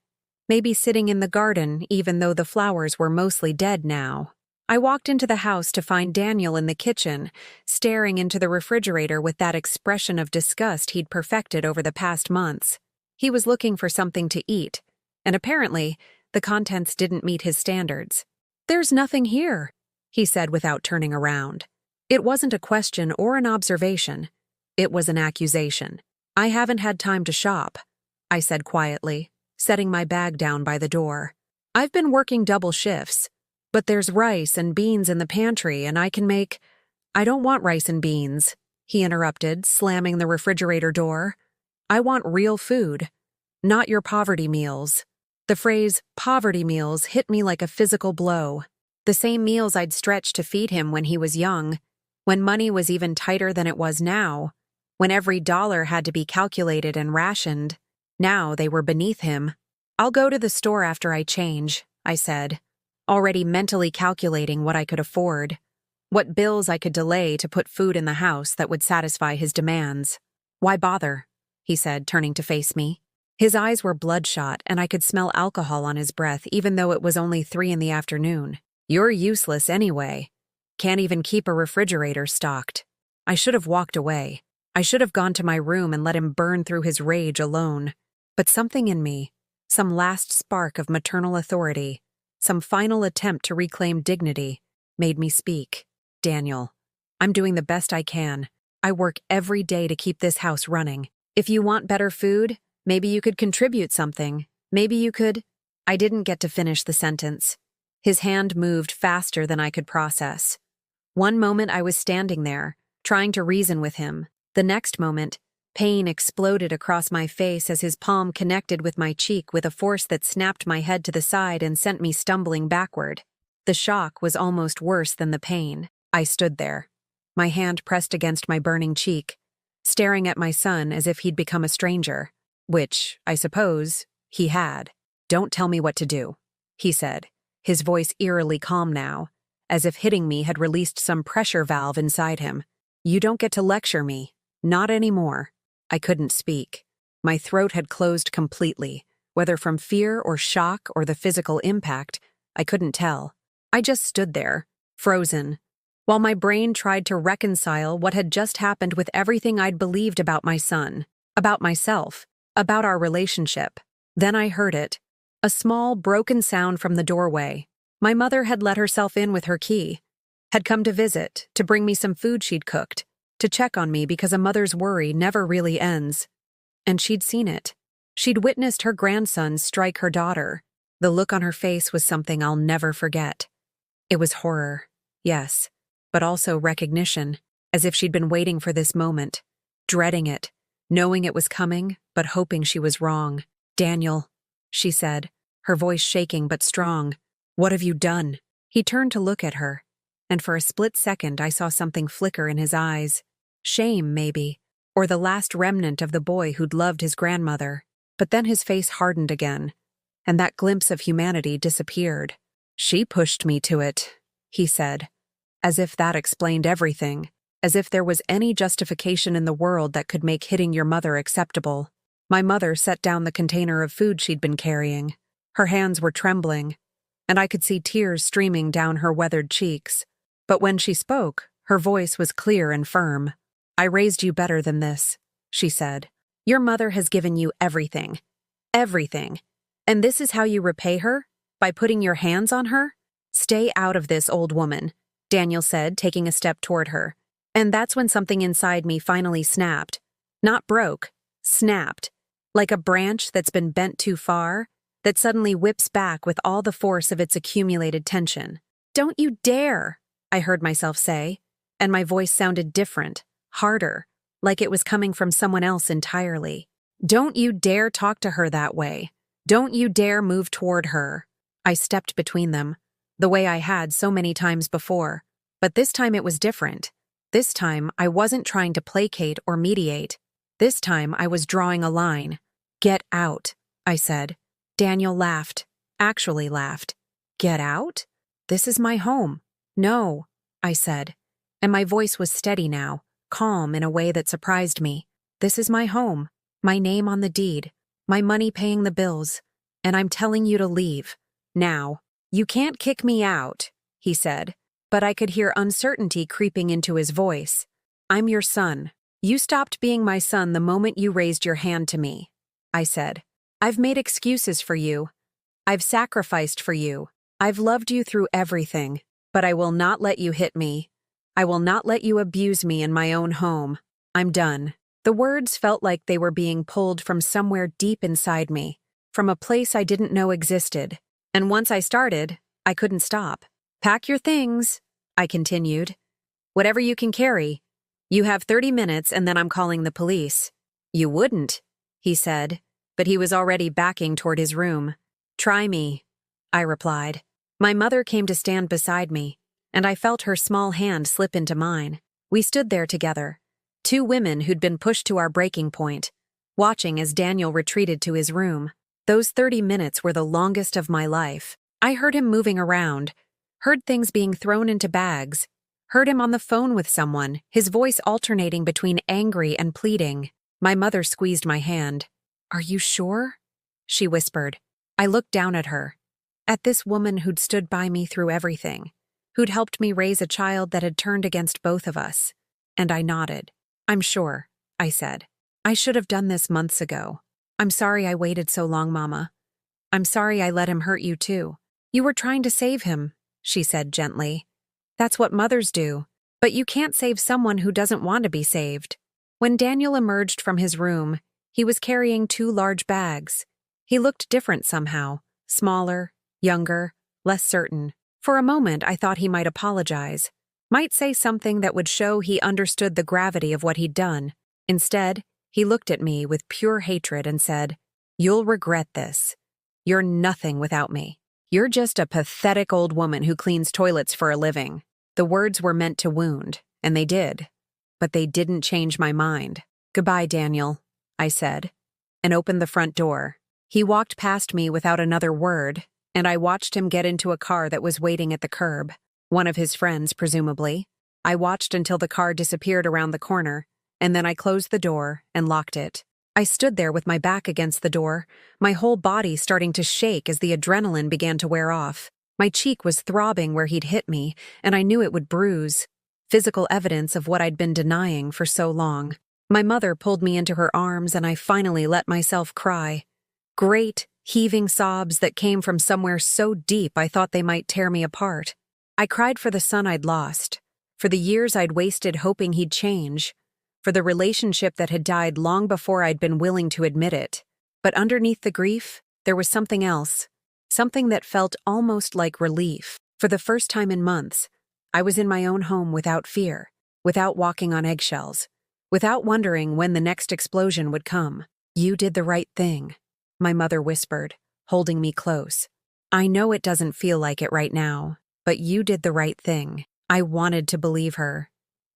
Maybe sitting in the garden even though the flowers were mostly dead now. I walked into the house to find Daniel in the kitchen, staring into the refrigerator with that expression of disgust he'd perfected over the past months. He was looking for something to eat, and apparently, the contents didn't meet his standards. "There's nothing here," he said without turning around. It wasn't a question or an observation. It was an accusation. "I haven't had time to shop," I said quietly, setting my bag down by the door. "I've been working double shifts, but there's rice and beans in the pantry and I can make—" "I don't want rice and beans," he interrupted, slamming the refrigerator door. "I want real food, not your poverty meals." The phrase poverty meals hit me like a physical blow. The same meals I'd stretched to feed him when he was young, when money was even tighter than it was now, when every dollar had to be calculated and rationed. Now they were beneath him. "I'll go to the store after I change," I said, already mentally calculating what I could afford, what bills I could delay to put food in the house that would satisfy his demands. "Why bother?" he said, turning to face me. His eyes were bloodshot, and I could smell alcohol on his breath even though it was only 3 in the afternoon. "You're useless anyway. Can't even keep a refrigerator stocked." I should have walked away. I should have gone to my room and let him burn through his rage alone. But something in me, some last spark of maternal authority, some final attempt to reclaim dignity, made me speak. Daniel, I'm doing the best I can. I work every day to keep this house running. If you want better food, maybe you could contribute something. Maybe you could. I didn't get to finish the sentence. His hand moved faster than I could process. One moment I was standing there, trying to reason with him. The next moment, pain exploded across my face as his palm connected with my cheek with a force that snapped my head to the side and sent me stumbling backward. The shock was almost worse than the pain. I stood there, my hand pressed against my burning cheek, staring at my son as if he'd become a stranger, which, I suppose, he had. "Don't tell me what to do," he said, his voice eerily calm now, as if hitting me had released some pressure valve inside him. "You don't get to lecture me. Not anymore." I couldn't speak. My throat had closed completely, whether from fear or shock or the physical impact, I couldn't tell. I just stood there, frozen, while my brain tried to reconcile what had just happened with everything I'd believed about my son, about myself, about our relationship. Then I heard it, a small, broken sound from the doorway. My mother had let herself in with her key, had come to visit, to bring me some food she'd cooked, to check on me because a mother's worry never really ends. And she'd seen it. She'd witnessed her grandson strike her daughter. The look on her face was something I'll never forget. It was horror, yes, but also recognition, as if she'd been waiting for this moment, dreading it, knowing it was coming, but hoping she was wrong. "Daniel," she said, her voice shaking but strong, "what have you done?" He turned to look at her, and for a split second I saw something flicker in his eyes. Shame, maybe, or the last remnant of the boy who'd loved his grandmother. But then his face hardened again, and that glimpse of humanity disappeared. "She pushed me to it," he said, as if that explained everything, as if there was any justification in the world that could make hitting your mother acceptable. My mother set down the container of food she'd been carrying. Her hands were trembling, and I could see tears streaming down her weathered cheeks. But when she spoke, her voice was clear and firm. "I raised you better than this," she said. "Your mother has given you everything. Everything. And this is how you repay her? By putting your hands on her? Stay out of this, old woman," Daniel said, taking a step toward her. And that's when something inside me finally snapped. Not broke, snapped. Like a branch that's been bent too far, that suddenly whips back with all the force of its accumulated tension. "Don't you dare," I heard myself say, and my voice sounded different, harder, like it was coming from someone else entirely. "Don't you dare talk to her that way. Don't you dare move toward her." I stepped between them, the way I had so many times before, but this time it was different. This time I wasn't trying to placate or mediate. This time I was drawing a line. "Get out," I said. Daniel laughed, actually laughed. "Get out? This is my home." "No," I said, and my voice was steady now, calm in a way that surprised me. "This is my home, my name on the deed, my money paying the bills, and I'm telling you to leave. Now." "You can't kick me out," he said, but I could hear uncertainty creeping into his voice. "I'm your son. You stopped being my son the moment you raised your hand to me," I said. "I've made excuses for you. I've sacrificed for you. I've loved you through everything, but I will not let you hit me. I will not let you abuse me in my own home. I'm done." The words felt like they were being pulled from somewhere deep inside me, from a place I didn't know existed. And once I started, I couldn't stop. "Pack your things," I continued. "Whatever you can carry. You have 30 minutes and then I'm calling the police." "You wouldn't," he said, but he was already backing toward his room. "Try me," I replied. My mother came to stand beside me, and I felt her small hand slip into mine. We stood there together, two women who'd been pushed to our breaking point, watching as Daniel retreated to his room. Those 30 minutes were the longest of my life. I heard him moving around, heard things being thrown into bags, heard him on the phone with someone, his voice alternating between angry and pleading. My mother squeezed my hand. "Are you sure?" she whispered. I looked down at her, at this woman who'd stood by me through everything, who'd helped me raise a child that had turned against both of us. And I nodded. "I'm sure," I said. "I should have done this months ago. I'm sorry I waited so long, Mama. I'm sorry I let him hurt you too." "You were trying to save him," she said gently. That's what mothers do. But you can't save someone who doesn't want to be saved. When Daniel emerged from his room, he was carrying 2 large bags. He looked different somehow, smaller, younger, less certain. For a moment, I thought he might apologize, might say something that would show he understood the gravity of what he'd done. Instead, he looked at me with pure hatred and said, "You'll regret this. You're nothing without me. You're just a pathetic old woman who cleans toilets for a living." The words were meant to wound, and they did. But they didn't change my mind. "Goodbye, Daniel," I said, and opened the front door. He walked past me without another word, and I watched him get into a car that was waiting at the curb. One of his friends, presumably. I watched until the car disappeared around the corner, and then I closed the door and locked it. I stood there with my back against the door, my whole body starting to shake as the adrenaline began to wear off. My cheek was throbbing where he'd hit me, and I knew it would bruise. Physical evidence of what I'd been denying for so long. My mother pulled me into her arms, and I finally let myself cry. Great, heaving sobs that came from somewhere so deep I thought they might tear me apart. I cried for the son I'd lost, for the years I'd wasted hoping he'd change, for the relationship that had died long before I'd been willing to admit it. But underneath the grief, there was something else, something that felt almost like relief. For the first time in months, I was in my own home without fear, without walking on eggshells, without wondering when the next explosion would come. "You did the right thing," my mother whispered, holding me close. "I know it doesn't feel like it right now, but you did the right thing." I wanted to believe her.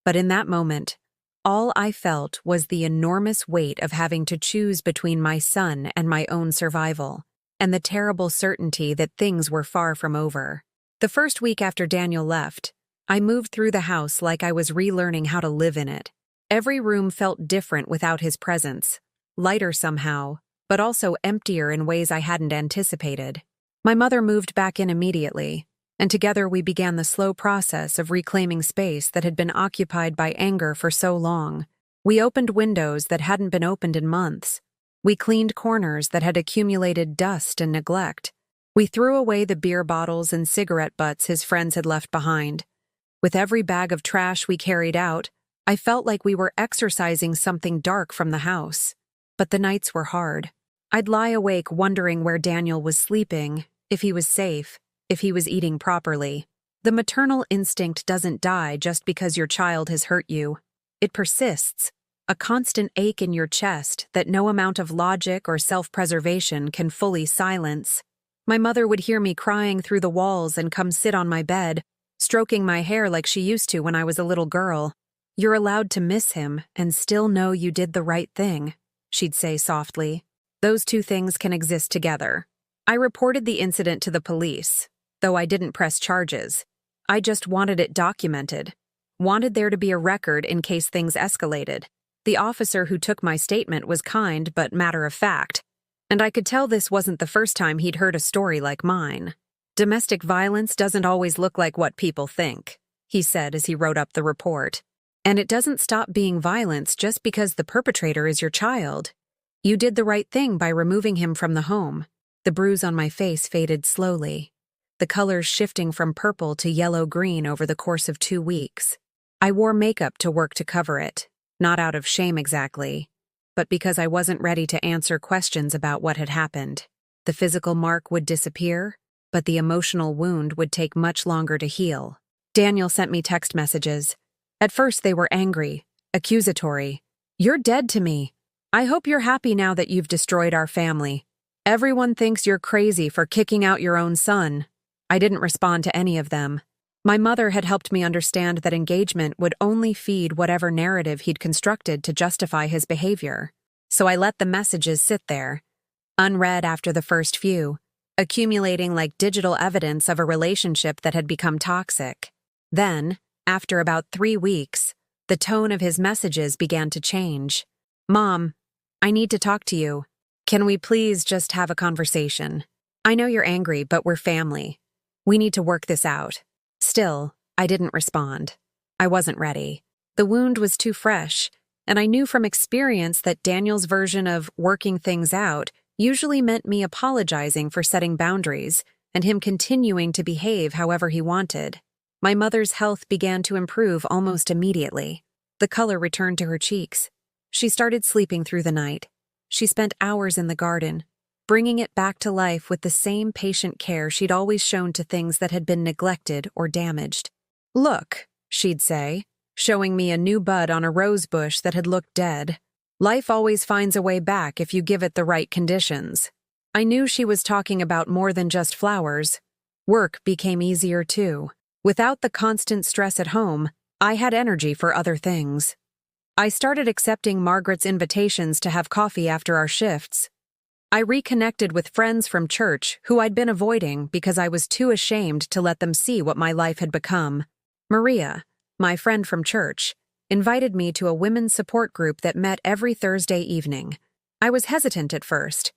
But in that moment, all I felt was the enormous weight of having to choose between my son and my own survival, and the terrible certainty that things were far from over. The first week after Daniel left, I moved through the house like I was relearning how to live in it. Every room felt different without his presence, lighter somehow, but also emptier in ways I hadn't anticipated. My mother moved back in immediately, and together we began the slow process of reclaiming space that had been occupied by anger for so long. We opened windows that hadn't been opened in months. We cleaned corners that had accumulated dust and neglect. We threw away the beer bottles and cigarette butts his friends had left behind. With every bag of trash we carried out, I felt like we were exorcising something dark from the house. But the nights were hard. I'd lie awake wondering where Daniel was sleeping, if he was safe, if he was eating properly. The maternal instinct doesn't die just because your child has hurt you. It persists, a constant ache in your chest that no amount of logic or self-preservation can fully silence. My mother would hear me crying through the walls and come sit on my bed, stroking my hair like she used to when I was a little girl. "You're allowed to miss him and still know you did the right thing," she'd say softly. "Those two things can exist together." I reported the incident to the police, though I didn't press charges. I just wanted it documented, wanted there to be a record in case things escalated. The officer who took my statement was kind but matter-of-fact, and I could tell this wasn't the first time he'd heard a story like mine. "Domestic violence doesn't always look like what people think," he said as he wrote up the report. "And it doesn't stop being violence just because the perpetrator is your child. You did the right thing by removing him from the home." The bruise on my face faded slowly, the colors shifting from purple to yellow-green over the course of 2 weeks. I wore makeup to work to cover it, not out of shame exactly, but because I wasn't ready to answer questions about what had happened. The physical mark would disappear, but the emotional wound would take much longer to heal. Daniel sent me text messages. At first they were angry, accusatory. "You're dead to me. I hope you're happy now that you've destroyed our family. Everyone thinks you're crazy for kicking out your own son." I didn't respond to any of them. My mother had helped me understand that engagement would only feed whatever narrative he'd constructed to justify his behavior. So I let the messages sit there, unread after the first few, accumulating like digital evidence of a relationship that had become toxic. Then, after about 3 weeks, the tone of his messages began to change. "Mom, I need to talk to you. Can we please just have a conversation? I know you're angry, but we're family. We need to work this out." Still, I didn't respond. I wasn't ready. The wound was too fresh, and I knew from experience that Daniel's version of working things out usually meant me apologizing for setting boundaries and him continuing to behave however he wanted. My mother's health began to improve almost immediately. The color returned to her cheeks. She started sleeping through the night. She spent hours in the garden, bringing it back to life with the same patient care she'd always shown to things that had been neglected or damaged. "Look," she'd say, showing me a new bud on a rose bush that had looked dead. "Life always finds a way back if you give it the right conditions." I knew she was talking about more than just flowers. Work became easier too. Without the constant stress at home, I had energy for other things. I started accepting Margaret's invitations to have coffee after our shifts. I reconnected with friends from church who I'd been avoiding because I was too ashamed to let them see what my life had become. Maria, my friend from church, invited me to a women's support group that met every Thursday evening. I was hesitant at first.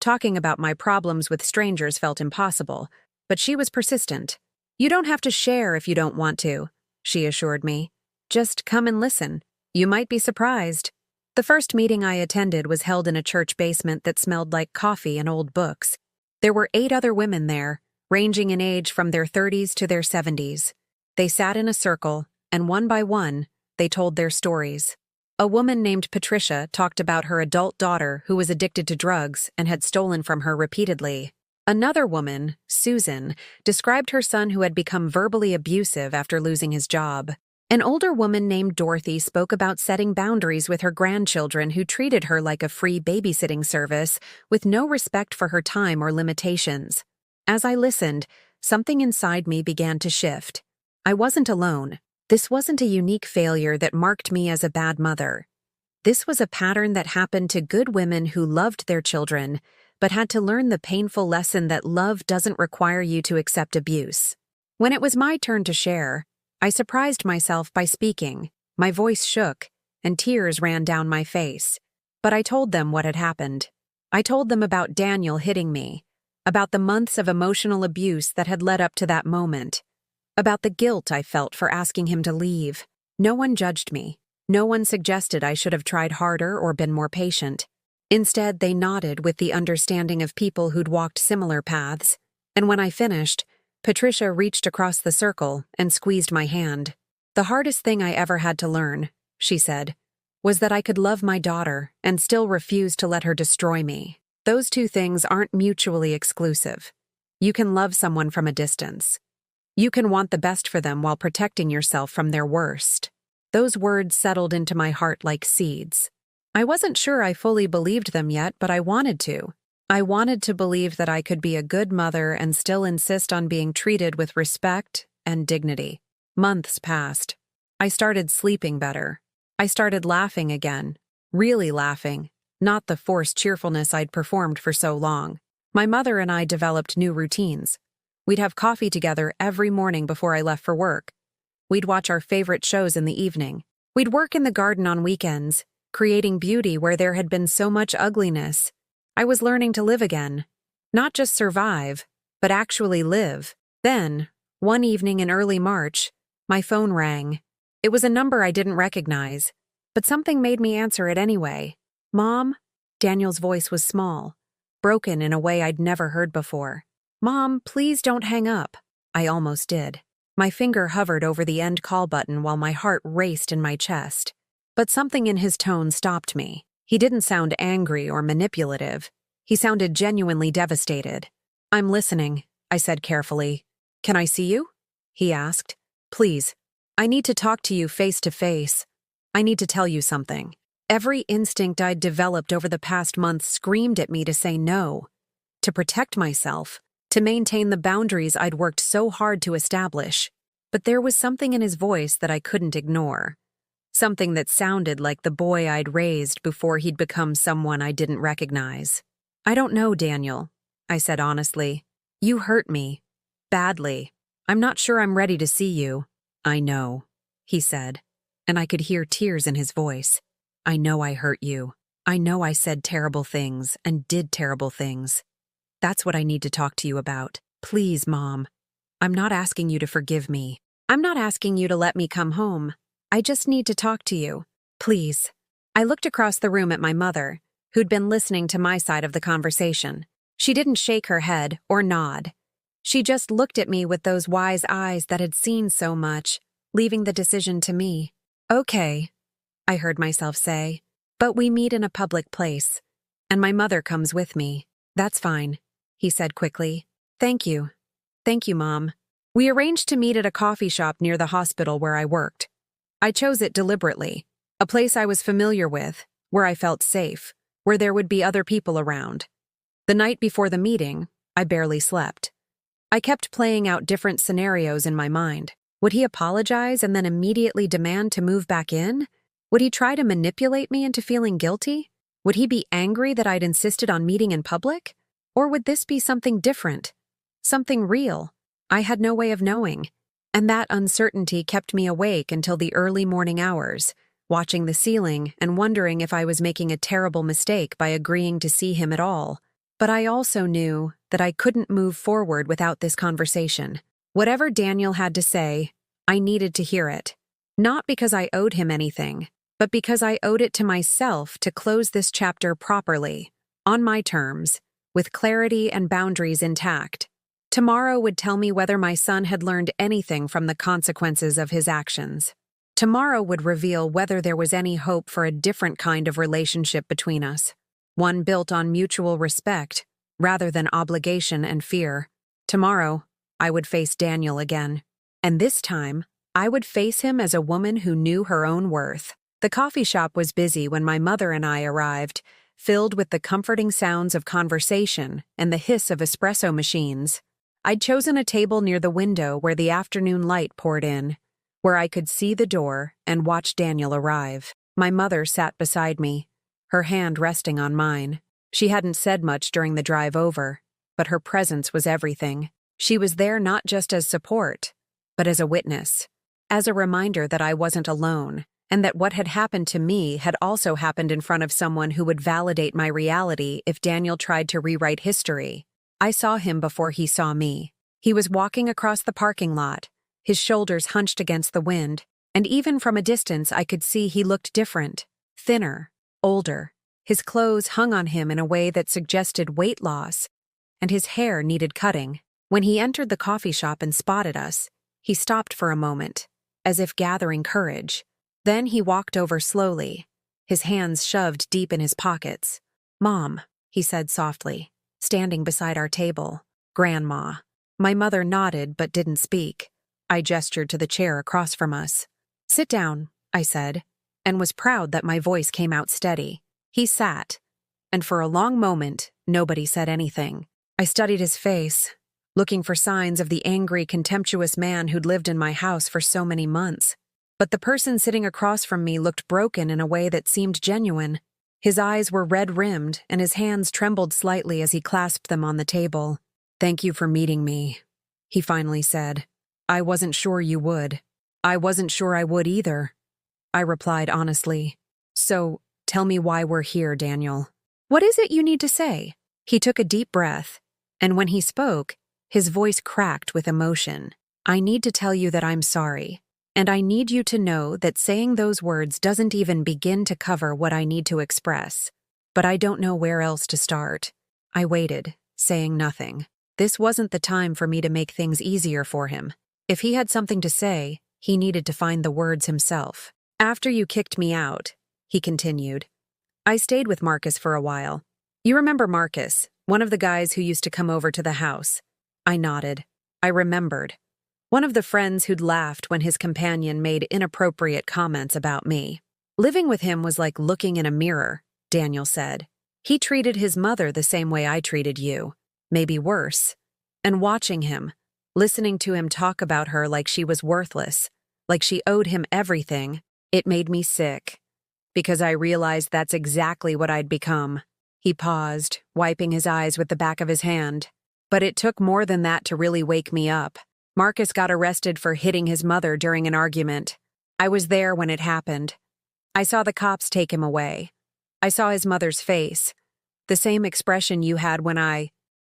Talking about my problems with strangers felt impossible, but she was persistent. "You don't have to share if you don't want to," she assured me. "Just come and listen. You might be surprised." The first meeting I attended was held in a church basement that smelled like coffee and old books. There were 8 other women there, ranging in age from their 30s to their 70s. They sat in a circle, and one by one, they told their stories. A woman named Patricia talked about her adult daughter who was addicted to drugs and had stolen from her repeatedly. Another woman, Susan, described her son who had become verbally abusive after losing his job. An older woman named Dorothy spoke about setting boundaries with her grandchildren who treated her like a free babysitting service with no respect for her time or limitations. As I listened, something inside me began to shift. I wasn't alone. This wasn't a unique failure that marked me as a bad mother. This was a pattern that happened to good women who loved their children, but had to learn the painful lesson that love doesn't require you to accept abuse. When it was my turn to share, I surprised myself by speaking. My voice shook, and tears ran down my face. But I told them what had happened. I told them about Daniel hitting me, about the months of emotional abuse that had led up to that moment, about the guilt I felt for asking him to leave. No one judged me. No one suggested I should have tried harder or been more patient. Instead, they nodded with the understanding of people who'd walked similar paths. And when I finished, Patricia reached across the circle and squeezed my hand. "The hardest thing I ever had to learn," she said, "was that I could love my daughter and still refuse to let her destroy me. Those two things aren't mutually exclusive. You can love someone from a distance. You can want the best for them while protecting yourself from their worst." Those words settled into my heart like seeds. I wasn't sure I fully believed them yet, but I wanted to. I wanted to believe that I could be a good mother and still insist on being treated with respect and dignity. Months passed. I started sleeping better. I started laughing again. Really laughing, not the forced cheerfulness I'd performed for so long. My mother and I developed new routines. We'd have coffee together every morning before I left for work. We'd watch our favorite shows in the evening. We'd work in the garden on weekends, creating beauty where there had been so much ugliness. I was learning to live again. Not just survive, but actually live. Then, one evening in early March, my phone rang. It was a number I didn't recognize, but something made me answer it anyway. "Mom?" Daniel's voice was small, broken in a way I'd never heard before. "Mom, please don't hang up." I almost did. My finger hovered over the end call button while my heart raced in my chest. But something in his tone stopped me. He didn't sound angry or manipulative. He sounded genuinely devastated. "I'm listening," I said carefully. "Can I see you?" he asked. "Please. I need to talk to you face to face. I need to tell you something." Every instinct I'd developed over the past month screamed at me to say no, to protect myself, to maintain the boundaries I'd worked so hard to establish. But there was something in his voice that I couldn't ignore. Something that sounded like the boy I'd raised before he'd become someone I didn't recognize. "I don't know, Daniel," I said honestly. "You hurt me. Badly. I'm not sure I'm ready to see you." "I know," he said, and I could hear tears in his voice. "I know I hurt you. I know I said terrible things and did terrible things. That's what I need to talk to you about. Please, Mom. I'm not asking you to forgive me. I'm not asking you to let me come home. I just need to talk to you. Please." I looked across the room at my mother, who'd been listening to my side of the conversation. She didn't shake her head or nod. She just looked at me with those wise eyes that had seen so much, leaving the decision to me. "Okay," I heard myself say, "but we meet in a public place, and my mother comes with me." "That's fine," he said quickly. "Thank you. Thank you, Mom." We arranged to meet at a coffee shop near the hospital where I worked. I chose it deliberately, a place I was familiar with, where I felt safe, where there would be other people around. The night before the meeting, I barely slept. I kept playing out different scenarios in my mind. Would he apologize and then immediately demand to move back in? Would he try to manipulate me into feeling guilty? Would he be angry that I'd insisted on meeting in public? Or would this be something different? Something real? I had no way of knowing. And that uncertainty kept me awake until the early morning hours, watching the ceiling and wondering if I was making a terrible mistake by agreeing to see him at all. But I also knew that I couldn't move forward without this conversation. Whatever Daniel had to say, I needed to hear it. Not because I owed him anything, but because I owed it to myself to close this chapter properly, on my terms, with clarity and boundaries intact. Tomorrow would tell me whether my son had learned anything from the consequences of his actions. Tomorrow would reveal whether there was any hope for a different kind of relationship between us, one built on mutual respect rather than obligation and fear. Tomorrow, I would face Daniel again. And this time, I would face him as a woman who knew her own worth. The coffee shop was busy when my mother and I arrived, filled with the comforting sounds of conversation and the hiss of espresso machines. I'd chosen a table near the window where the afternoon light poured in, where I could see the door and watch Daniel arrive. My mother sat beside me, her hand resting on mine. She hadn't said much during the drive over, but her presence was everything. She was there not just as support, but as a witness, as a reminder that I wasn't alone, and that what had happened to me had also happened in front of someone who would validate my reality if Daniel tried to rewrite history. I saw him before he saw me. He was walking across the parking lot, his shoulders hunched against the wind, and even from a distance I could see he looked different, thinner, older. His clothes hung on him in a way that suggested weight loss, and his hair needed cutting. When he entered the coffee shop and spotted us, he stopped for a moment, as if gathering courage. Then he walked over slowly, his hands shoved deep in his pockets. "Mom," he said softly, standing beside our table. "Grandma." My mother nodded but didn't speak. I gestured to the chair across from us. "Sit down," I said, and was proud that my voice came out steady. He sat, and for a long moment, nobody said anything. I studied his face, looking for signs of the angry, contemptuous man who'd lived in my house for so many months. But the person sitting across from me looked broken in a way that seemed genuine. His eyes were red-rimmed, and his hands trembled slightly as he clasped them on the table. "Thank you for meeting me," he finally said. "I wasn't sure you would." "I wasn't sure I would either," I replied honestly. "So, tell me why we're here, Daniel." "What is it you need to say?" He took a deep breath, and when he spoke, his voice cracked with emotion. "I need to tell you that I'm sorry, and I need you to know that saying those words doesn't even begin to cover what I need to express. But I don't know where else to start." I waited, saying nothing. This wasn't the time for me to make things easier for him. If he had something to say, he needed to find the words himself. "After you kicked me out," he continued, "I stayed with Marcus for a while. You remember Marcus, one of the guys who used to come over to the house?" I nodded. I remembered. One of the friends who'd laughed when his companion made inappropriate comments about me. "Living with him was like looking in a mirror," Daniel said. "He treated his mother the same way I treated you, maybe worse. And watching him, listening to him talk about her like she was worthless, like she owed him everything, it made me sick. Because I realized that's exactly what I'd become." He paused, wiping his eyes with the back of his hand. "But it took more than that to really wake me up. Marcus got arrested for hitting his mother during an argument. I was there when it happened. I saw the cops take him away. I saw his mother's face, the same expression you had when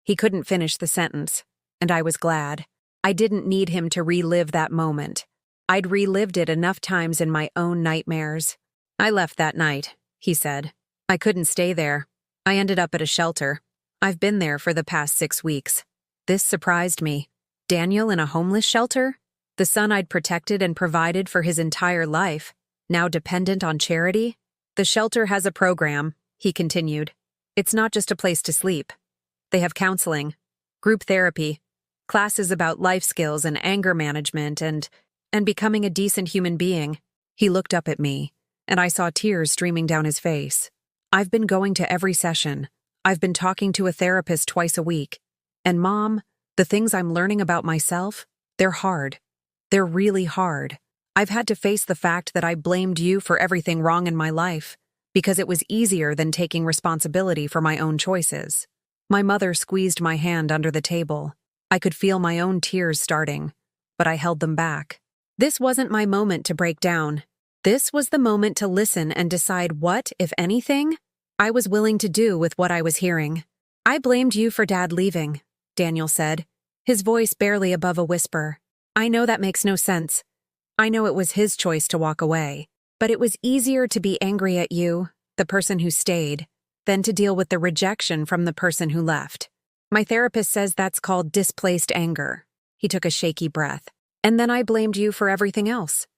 He couldn't finish the sentence, and I was glad. I didn't need him to relive that moment. I'd relived it enough times in my own nightmares. "I left that night," he said. "I couldn't stay there. I ended up at a shelter. I've been there for the past 6 weeks." This surprised me. Daniel in a homeless shelter? The son I'd protected and provided for his entire life, now dependent on charity? The shelter has a program, he continued. It's not just a place to sleep. They have counseling, group therapy, classes about life skills and anger management and becoming a decent human being. He looked up at me, and I saw tears streaming down his face. I've been going to every session. I've been talking to a therapist twice a week. And Mom, the things I'm learning about myself, they're hard. They're really hard. I've had to face the fact that I blamed you for everything wrong in my life, because it was easier than taking responsibility for my own choices. My mother squeezed my hand under the table. I could feel my own tears starting, but I held them back. This wasn't my moment to break down. This was the moment to listen and decide what, if anything, I was willing to do with what I was hearing. I blamed you for Dad leaving, Daniel said, his voice barely above a whisper. I know that makes no sense. I know it was his choice to walk away, but it was easier to be angry at you, the person who stayed, than to deal with the rejection from the person who left. My therapist says that's called displaced anger. He took a shaky breath. And then I blamed you for everything else.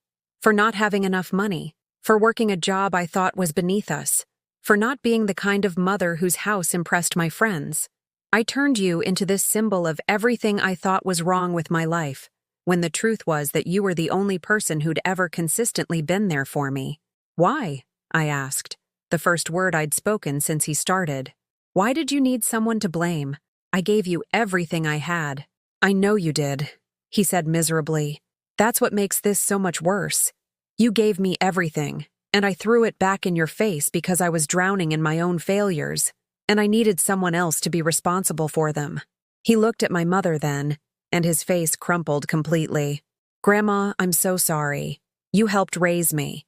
For not having enough money, for working a job I thought was beneath us, for not being the kind of mother whose house impressed my friends. I turned you into this symbol of everything I thought was wrong with my life, when the truth was that you were the only person who'd ever consistently been there for me. Why? I asked, the first word I'd spoken since he started. Why did you need someone to blame? I gave you everything I had. I know you did, he said miserably. That's what makes this so much worse. You gave me everything, and I threw it back in your face because I was drowning in my own failures, and I needed someone else to be responsible for them. He looked at my mother then, and his face crumpled completely. Grandma, I'm so sorry. You helped raise me.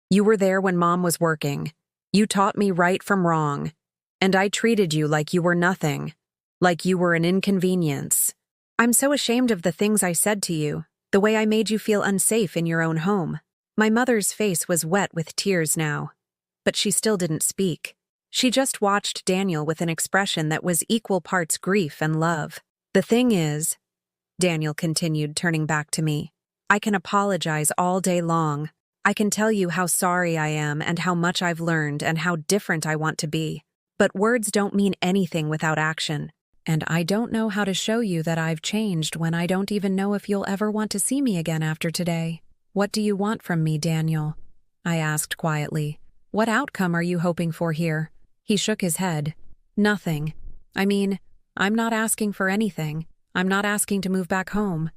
You were there when Mom was working. You taught me right from wrong, and I treated you like you were nothing, like you were an inconvenience. I'm so ashamed of the things I said to you, the way I made you feel unsafe in your own home. My mother's face was wet with tears now, but she still didn't speak. She just watched Daniel with an expression that was equal parts grief and love. The thing is, Daniel continued, turning back to me, I can apologize all day long. I can tell you how sorry I am and how much I've learned and how different I want to be. But words don't mean anything without action. And I don't know how to show you that I've changed when I don't even know if you'll ever want to see me again after today. What do you want from me, Daniel? I asked quietly. What outcome are you hoping for here? He shook his head. Nothing. I mean, I'm not asking for anything. I'm not asking to move back home.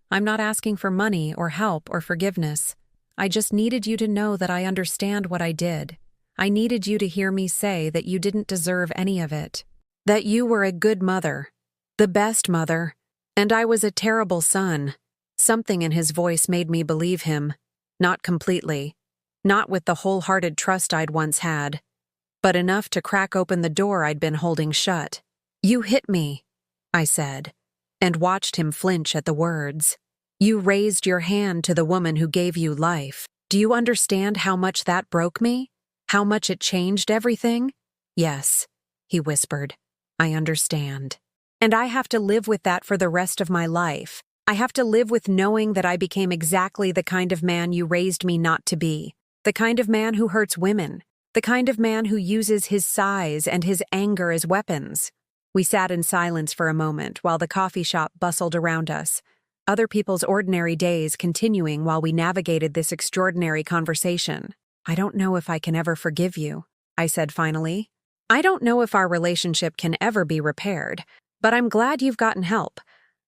I'm not asking for money or help or forgiveness. I just needed you to know that I understand what I did. I needed you to hear me say that you didn't deserve any of it. That you were a good mother, the best mother, and I was a terrible son. Something in his voice made me believe him. Not completely. Not with the wholehearted trust I'd once had. But enough to crack open the door I'd been holding shut. You hit me, I said, and watched him flinch at the words. You raised your hand to the woman who gave you life. Do you understand how much that broke me? How much it changed everything? Yes, he whispered. I understand. And I have to live with that for the rest of my life. I have to live with knowing that I became exactly the kind of man you raised me not to be. The kind of man who hurts women. The kind of man who uses his size and his anger as weapons. We sat in silence for a moment while the coffee shop bustled around us, other people's ordinary days continuing while we navigated this extraordinary conversation. I don't know if I can ever forgive you, I said finally. I don't know if our relationship can ever be repaired, but I'm glad you've gotten help.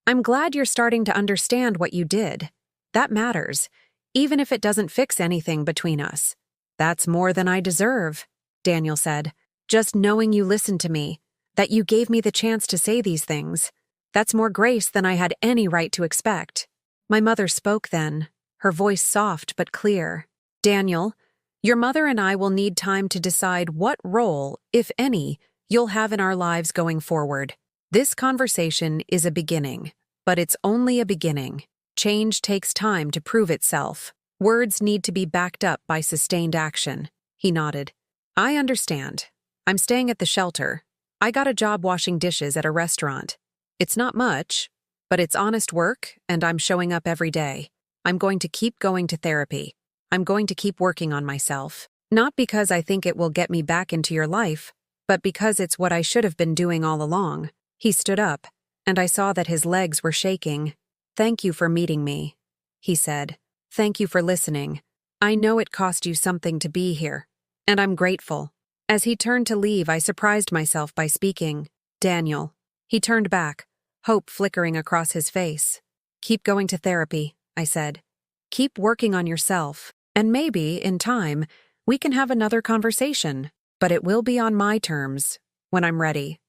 I'm glad you're starting to understand what you did. That matters, even if it doesn't fix anything between us. That's more than I deserve, Daniel said. Just knowing you listened to me, that you gave me the chance to say these things. That's more grace than I had any right to expect. My mother spoke then, her voice soft but clear. Daniel, your mother and I will need time to decide what role, if any, you'll have in our lives going forward. This conversation is a beginning, but it's only a beginning. Change takes time to prove itself. Words need to be backed up by sustained action. He nodded. I understand. I'm staying at the shelter. I got a job washing dishes at a restaurant. It's not much, but it's honest work, and I'm showing up every day. I'm going to keep going to therapy. I'm going to keep working on myself. Not because I think it will get me back into your life, but because it's what I should have been doing all along." He stood up, and I saw that his legs were shaking. "Thank you for meeting me," he said. "Thank you for listening. I know it cost you something to be here, and I'm grateful." As he turned to leave, I surprised myself by speaking, "Daniel." He turned back, hope flickering across his face. "Keep going to therapy," I said. "Keep working on yourself, and maybe, in time, we can have another conversation, but it will be on my terms, when I'm ready.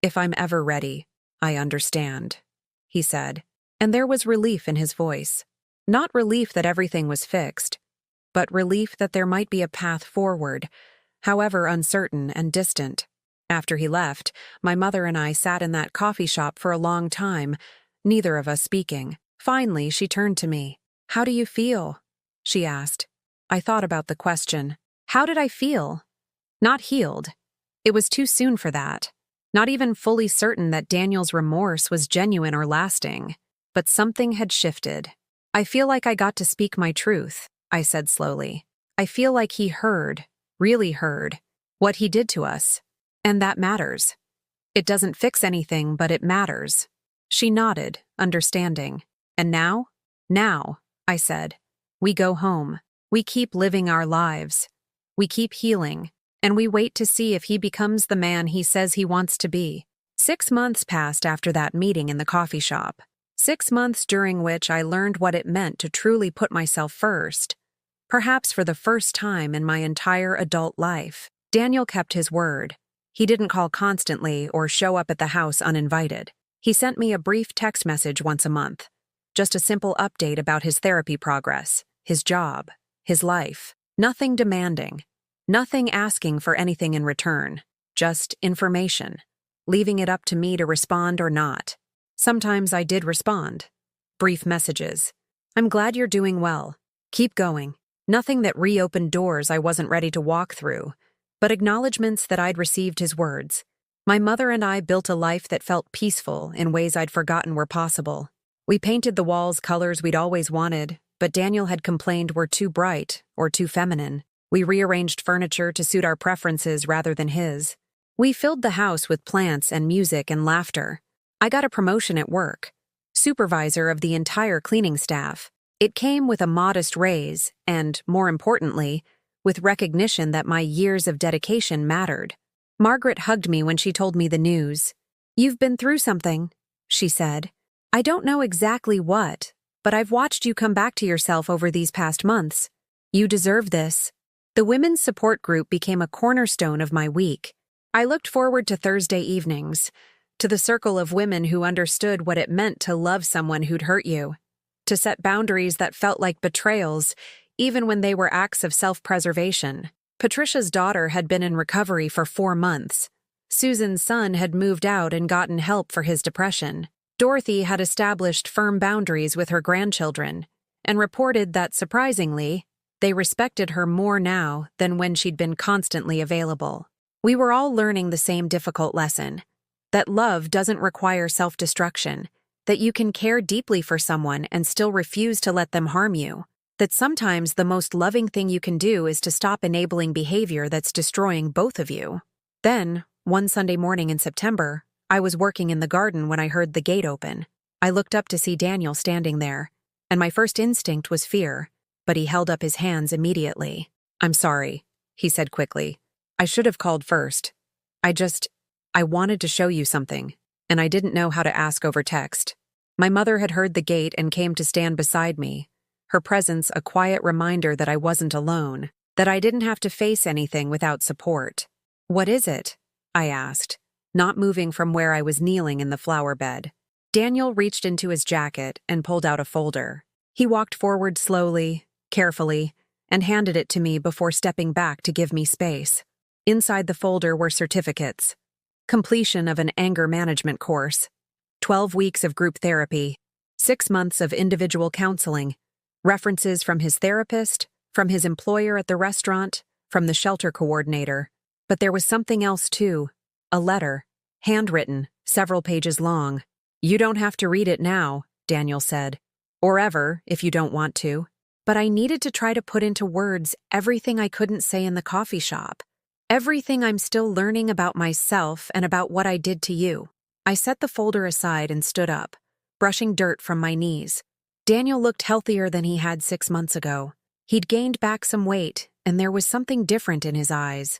If I'm ever ready, I understand," he said, and there was relief in his voice. Not relief that everything was fixed, but relief that there might be a path forward, however uncertain and distant. After he left, my mother and I sat in that coffee shop for a long time, neither of us speaking. Finally, she turned to me. "How do you feel?" she asked. I thought about the question. How did I feel? Not healed. It was too soon for that. Not even fully certain that Daniel's remorse was genuine or lasting. But something had shifted. "I feel like I got to speak my truth," I said slowly. "I feel like he heard, really heard, what he did to us. And that matters. It doesn't fix anything, but it matters." She nodded, understanding. "And now?" "Now," I said, "we go home. We keep living our lives. We keep healing, and we wait to see if he becomes the man he says he wants to be." 6 months passed after that meeting in the coffee shop. 6 months during which I learned what it meant to truly put myself first. Perhaps for the first time in my entire adult life, Daniel kept his word. He didn't call constantly or show up at the house uninvited. He sent me a brief text message once a month. Just a simple update about his therapy progress, his job, his life. Nothing demanding. Nothing asking for anything in return. Just information. Leaving it up to me to respond or not. Sometimes I did respond. Brief messages. "I'm glad you're doing well. Keep going." Nothing that reopened doors I wasn't ready to walk through, but acknowledgments that I'd received his words. My mother and I built a life that felt peaceful in ways I'd forgotten were possible. We painted the walls colors we'd always wanted, but Daniel had complained were too bright or too feminine. We rearranged furniture to suit our preferences rather than his. We filled the house with plants and music and laughter. I got a promotion at work, supervisor of the entire cleaning staff. It came with a modest raise and, more importantly, with recognition that my years of dedication mattered. Margaret hugged me when she told me the news. "You've been through something," she said. "I don't know exactly what, but I've watched you come back to yourself over these past months. You deserve this." The women's support group became a cornerstone of my week. I looked forward to Thursday evenings, to the circle of women who understood what it meant to love someone who'd hurt you, to set boundaries that felt like betrayals, even when they were acts of self-preservation. Patricia's daughter had been in recovery for 4 months. Susan's son had moved out and gotten help for his depression. Dorothy had established firm boundaries with her grandchildren and reported that, surprisingly, they respected her more now than when she'd been constantly available. We were all learning the same difficult lesson, that love doesn't require self-destruction, that you can care deeply for someone and still refuse to let them harm you, that sometimes the most loving thing you can do is to stop enabling behavior that's destroying both of you. Then, one Sunday morning in September, I was working in the garden when I heard the gate open. I looked up to see Daniel standing there, and my first instinct was fear, but he held up his hands immediately. "I'm sorry," he said quickly. "I should have called first. I wanted to show you something, and I didn't know how to ask over text." My mother had heard the gate and came to stand beside me, her presence a quiet reminder that I wasn't alone, that I didn't have to face anything without support. "What is it?" I asked, not moving from where I was kneeling in the flower bed. Daniel reached into his jacket and pulled out a folder. He walked forward slowly, carefully, and handed it to me before stepping back to give me space. Inside the folder were certificates. Completion of an anger management course, 12 weeks of group therapy, 6 months of individual counseling, references from his therapist, from his employer at the restaurant, from the shelter coordinator. But there was something else too, a letter, handwritten, several pages long. You don't have to read it now, Daniel said. Or ever, if you don't want to. But I needed to try to put into words everything I couldn't say in the coffee shop. Everything I'm still learning about myself and about what I did to you. I set the folder aside and stood up, brushing dirt from my knees. Daniel looked healthier than he had 6 months ago. He'd gained back some weight, and there was something different in his eyes.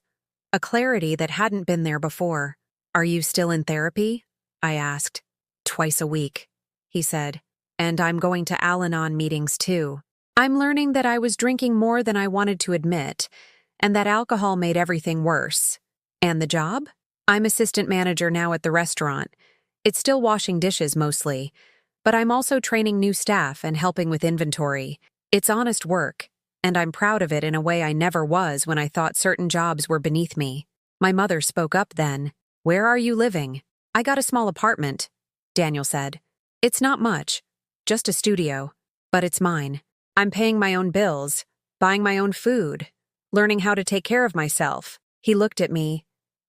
A clarity that hadn't been there before. Are you still in therapy? I asked. Twice a week, he said. And I'm going to Al-Anon meetings too. I'm learning that I was drinking more than I wanted to admit, and that alcohol made everything worse. And the job? I'm assistant manager now at the restaurant. It's still washing dishes mostly, but I'm also training new staff and helping with inventory. It's honest work, and I'm proud of it in a way I never was when I thought certain jobs were beneath me. My mother spoke up then. Where are you living? I got a small apartment, Daniel said. It's not much, just a studio, but it's mine. I'm paying my own bills, buying my own food, learning how to take care of myself. He looked at me,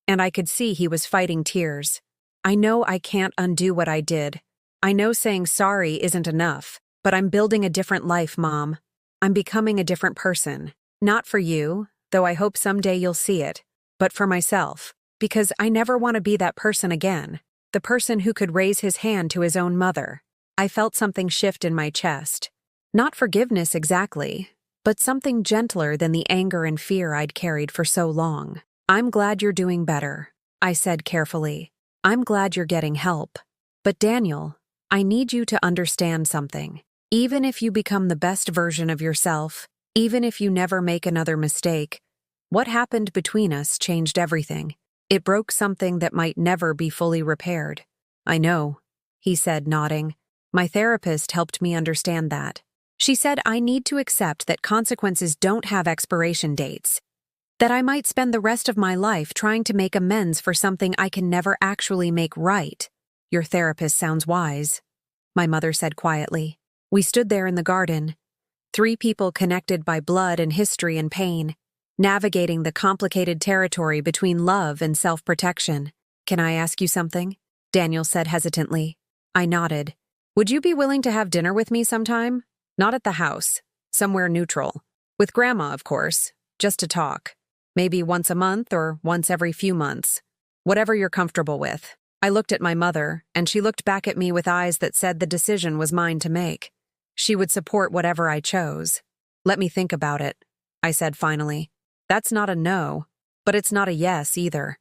and I could see he was fighting tears. I know I can't undo what I did. I know saying sorry isn't enough, but I'm building a different life, Mom. I'm becoming a different person. Not for you, though I hope someday you'll see it, but for myself, because I never want to be that person again, the person who could raise his hand to his own mother. I felt something shift in my chest. Not forgiveness exactly, but something gentler than the anger and fear I'd carried for so long. I'm glad you're doing better, I said carefully. I'm glad you're getting help. But Daniel, I need you to understand something. Even if you become the best version of yourself, even if you never make another mistake, what happened between us changed everything. It broke something that might never be fully repaired. I know, he said, nodding. My therapist helped me understand that. She said I need to accept that consequences don't have expiration dates, that I might spend the rest of my life trying to make amends for something I can never actually make right. Your therapist sounds wise, my mother said quietly. We stood there in the garden, 3 people connected by blood and history and pain, navigating the complicated territory between love and self-protection. Can I ask you something? Daniel said hesitantly. I nodded. Would you be willing to have dinner with me sometime? Not at the house, somewhere neutral. With Grandma, of course, just to talk. Maybe once a month or once every few months. Whatever you're comfortable with. I looked at my mother, and she looked back at me with eyes that said the decision was mine to make. She would support whatever I chose. Let me think about it, I said finally. That's not a no, but it's not a yes either.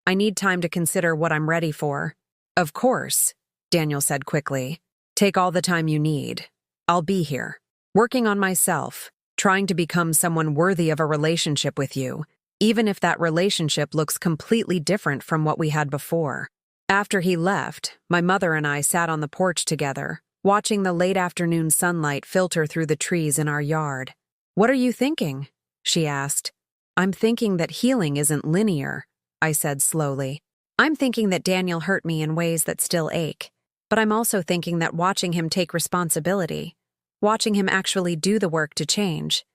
I need time to consider what I'm ready for. Of course, Daniel said quickly. Take all the time you need. I'll be here, working on myself, trying to become someone worthy of a relationship with you, even if that relationship looks completely different from what we had before. After he left, my mother and I sat on the porch together, watching the late afternoon sunlight filter through the trees in our yard. What are you thinking? She asked. I'm thinking that healing isn't linear, I said slowly. I'm thinking that Daniel hurt me in ways that still ache, but I'm also thinking that watching him take responsibility, watching him actually do the work to change,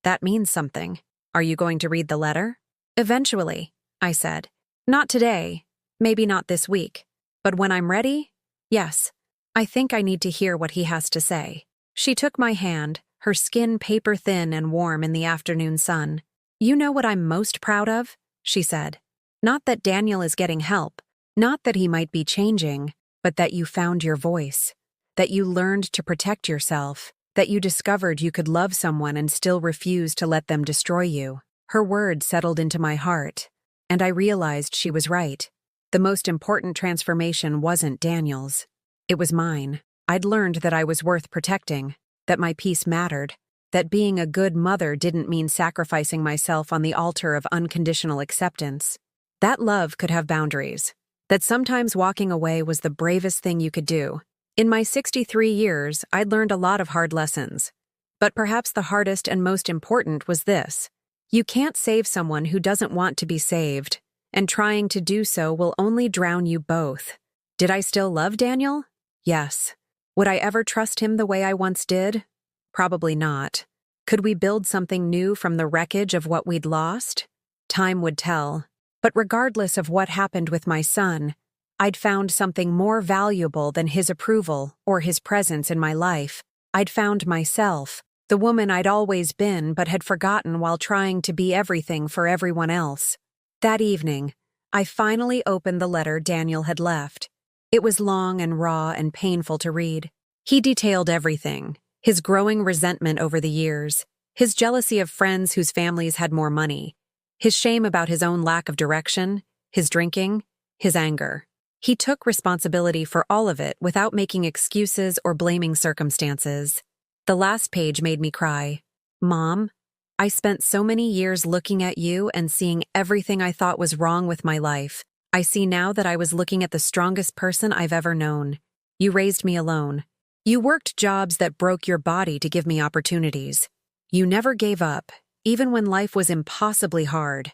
that means something. Are you going to read the letter? Eventually, I said. Not today, maybe not this week, but when I'm ready, yes. I think I need to hear what he has to say. She took my hand, her skin paper-thin and warm in the afternoon sun. You know what I'm most proud of? She said. Not that Daniel is getting help, not that he might be changing, but that you found your voice, that you learned to protect yourself, that you discovered you could love someone and still refuse to let them destroy you. Her words settled into my heart, and I realized she was right. The most important transformation wasn't Daniel's. It was mine. I'd learned that I was worth protecting, that my peace mattered, that being a good mother didn't mean sacrificing myself on the altar of unconditional acceptance. That love could have boundaries, that sometimes walking away was the bravest thing you could do. In my 63 years, I'd learned a lot of hard lessons. But perhaps the hardest and most important was this. You can't save someone who doesn't want to be saved, and trying to do so will only drown you both. Did I still love Daniel? Yes. Would I ever trust him the way I once did? Probably not. Could we build something new from the wreckage of what we'd lost? Time would tell. But regardless of what happened with my son, I'd found something more valuable than his approval or his presence in my life. I'd found myself, the woman I'd always been but had forgotten while trying to be everything for everyone else. That evening, I finally opened the letter Daniel had left. It was long and raw and painful to read. He detailed everything: his growing resentment over the years, his jealousy of friends whose families had more money, his shame about his own lack of direction, his drinking, his anger. He took responsibility for all of it without making excuses or blaming circumstances. The last page made me cry. "Mom, I spent so many years looking at you and seeing everything I thought was wrong with my life. I see now that I was looking at the strongest person I've ever known. You raised me alone. You worked jobs that broke your body to give me opportunities. You never gave up, even when life was impossibly hard.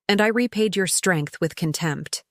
And I repaid your strength with contempt.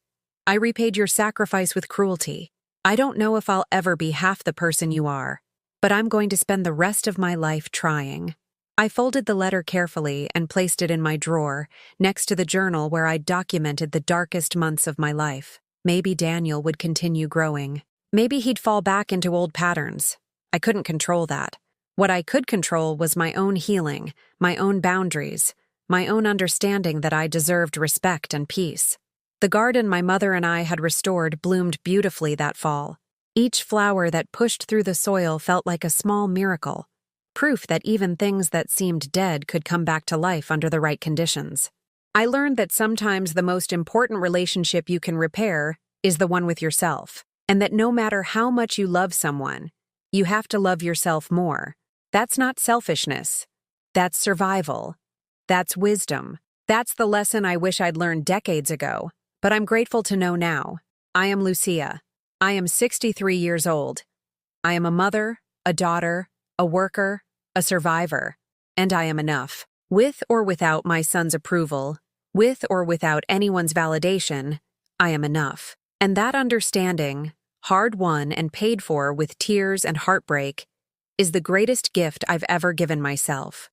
I repaid your sacrifice with cruelty. I don't know if I'll ever be half the person you are, but I'm going to spend the rest of my life trying." I folded the letter carefully and placed it in my drawer, next to the journal where I'd documented the darkest months of my life. Maybe Daniel would continue growing. Maybe he'd fall back into old patterns. I couldn't control that. What I could control was my own healing, my own boundaries, my own understanding that I deserved respect and peace. The garden my mother and I had restored bloomed beautifully that fall. Each flower that pushed through the soil felt like a small miracle. Proof that even things that seemed dead could come back to life under the right conditions. I learned that sometimes the most important relationship you can repair is the one with yourself, and that no matter how much you love someone, you have to love yourself more. That's not selfishness. That's survival. That's wisdom. That's the lesson I wish I'd learned decades ago, but I'm grateful to know now. I am Lucia. I am 63 years old. I am a mother, a daughter, a worker, a survivor, and I am enough. With or without my son's approval, with or without anyone's validation, I am enough. And that understanding, hard-won and paid for with tears and heartbreak, is the greatest gift I've ever given myself.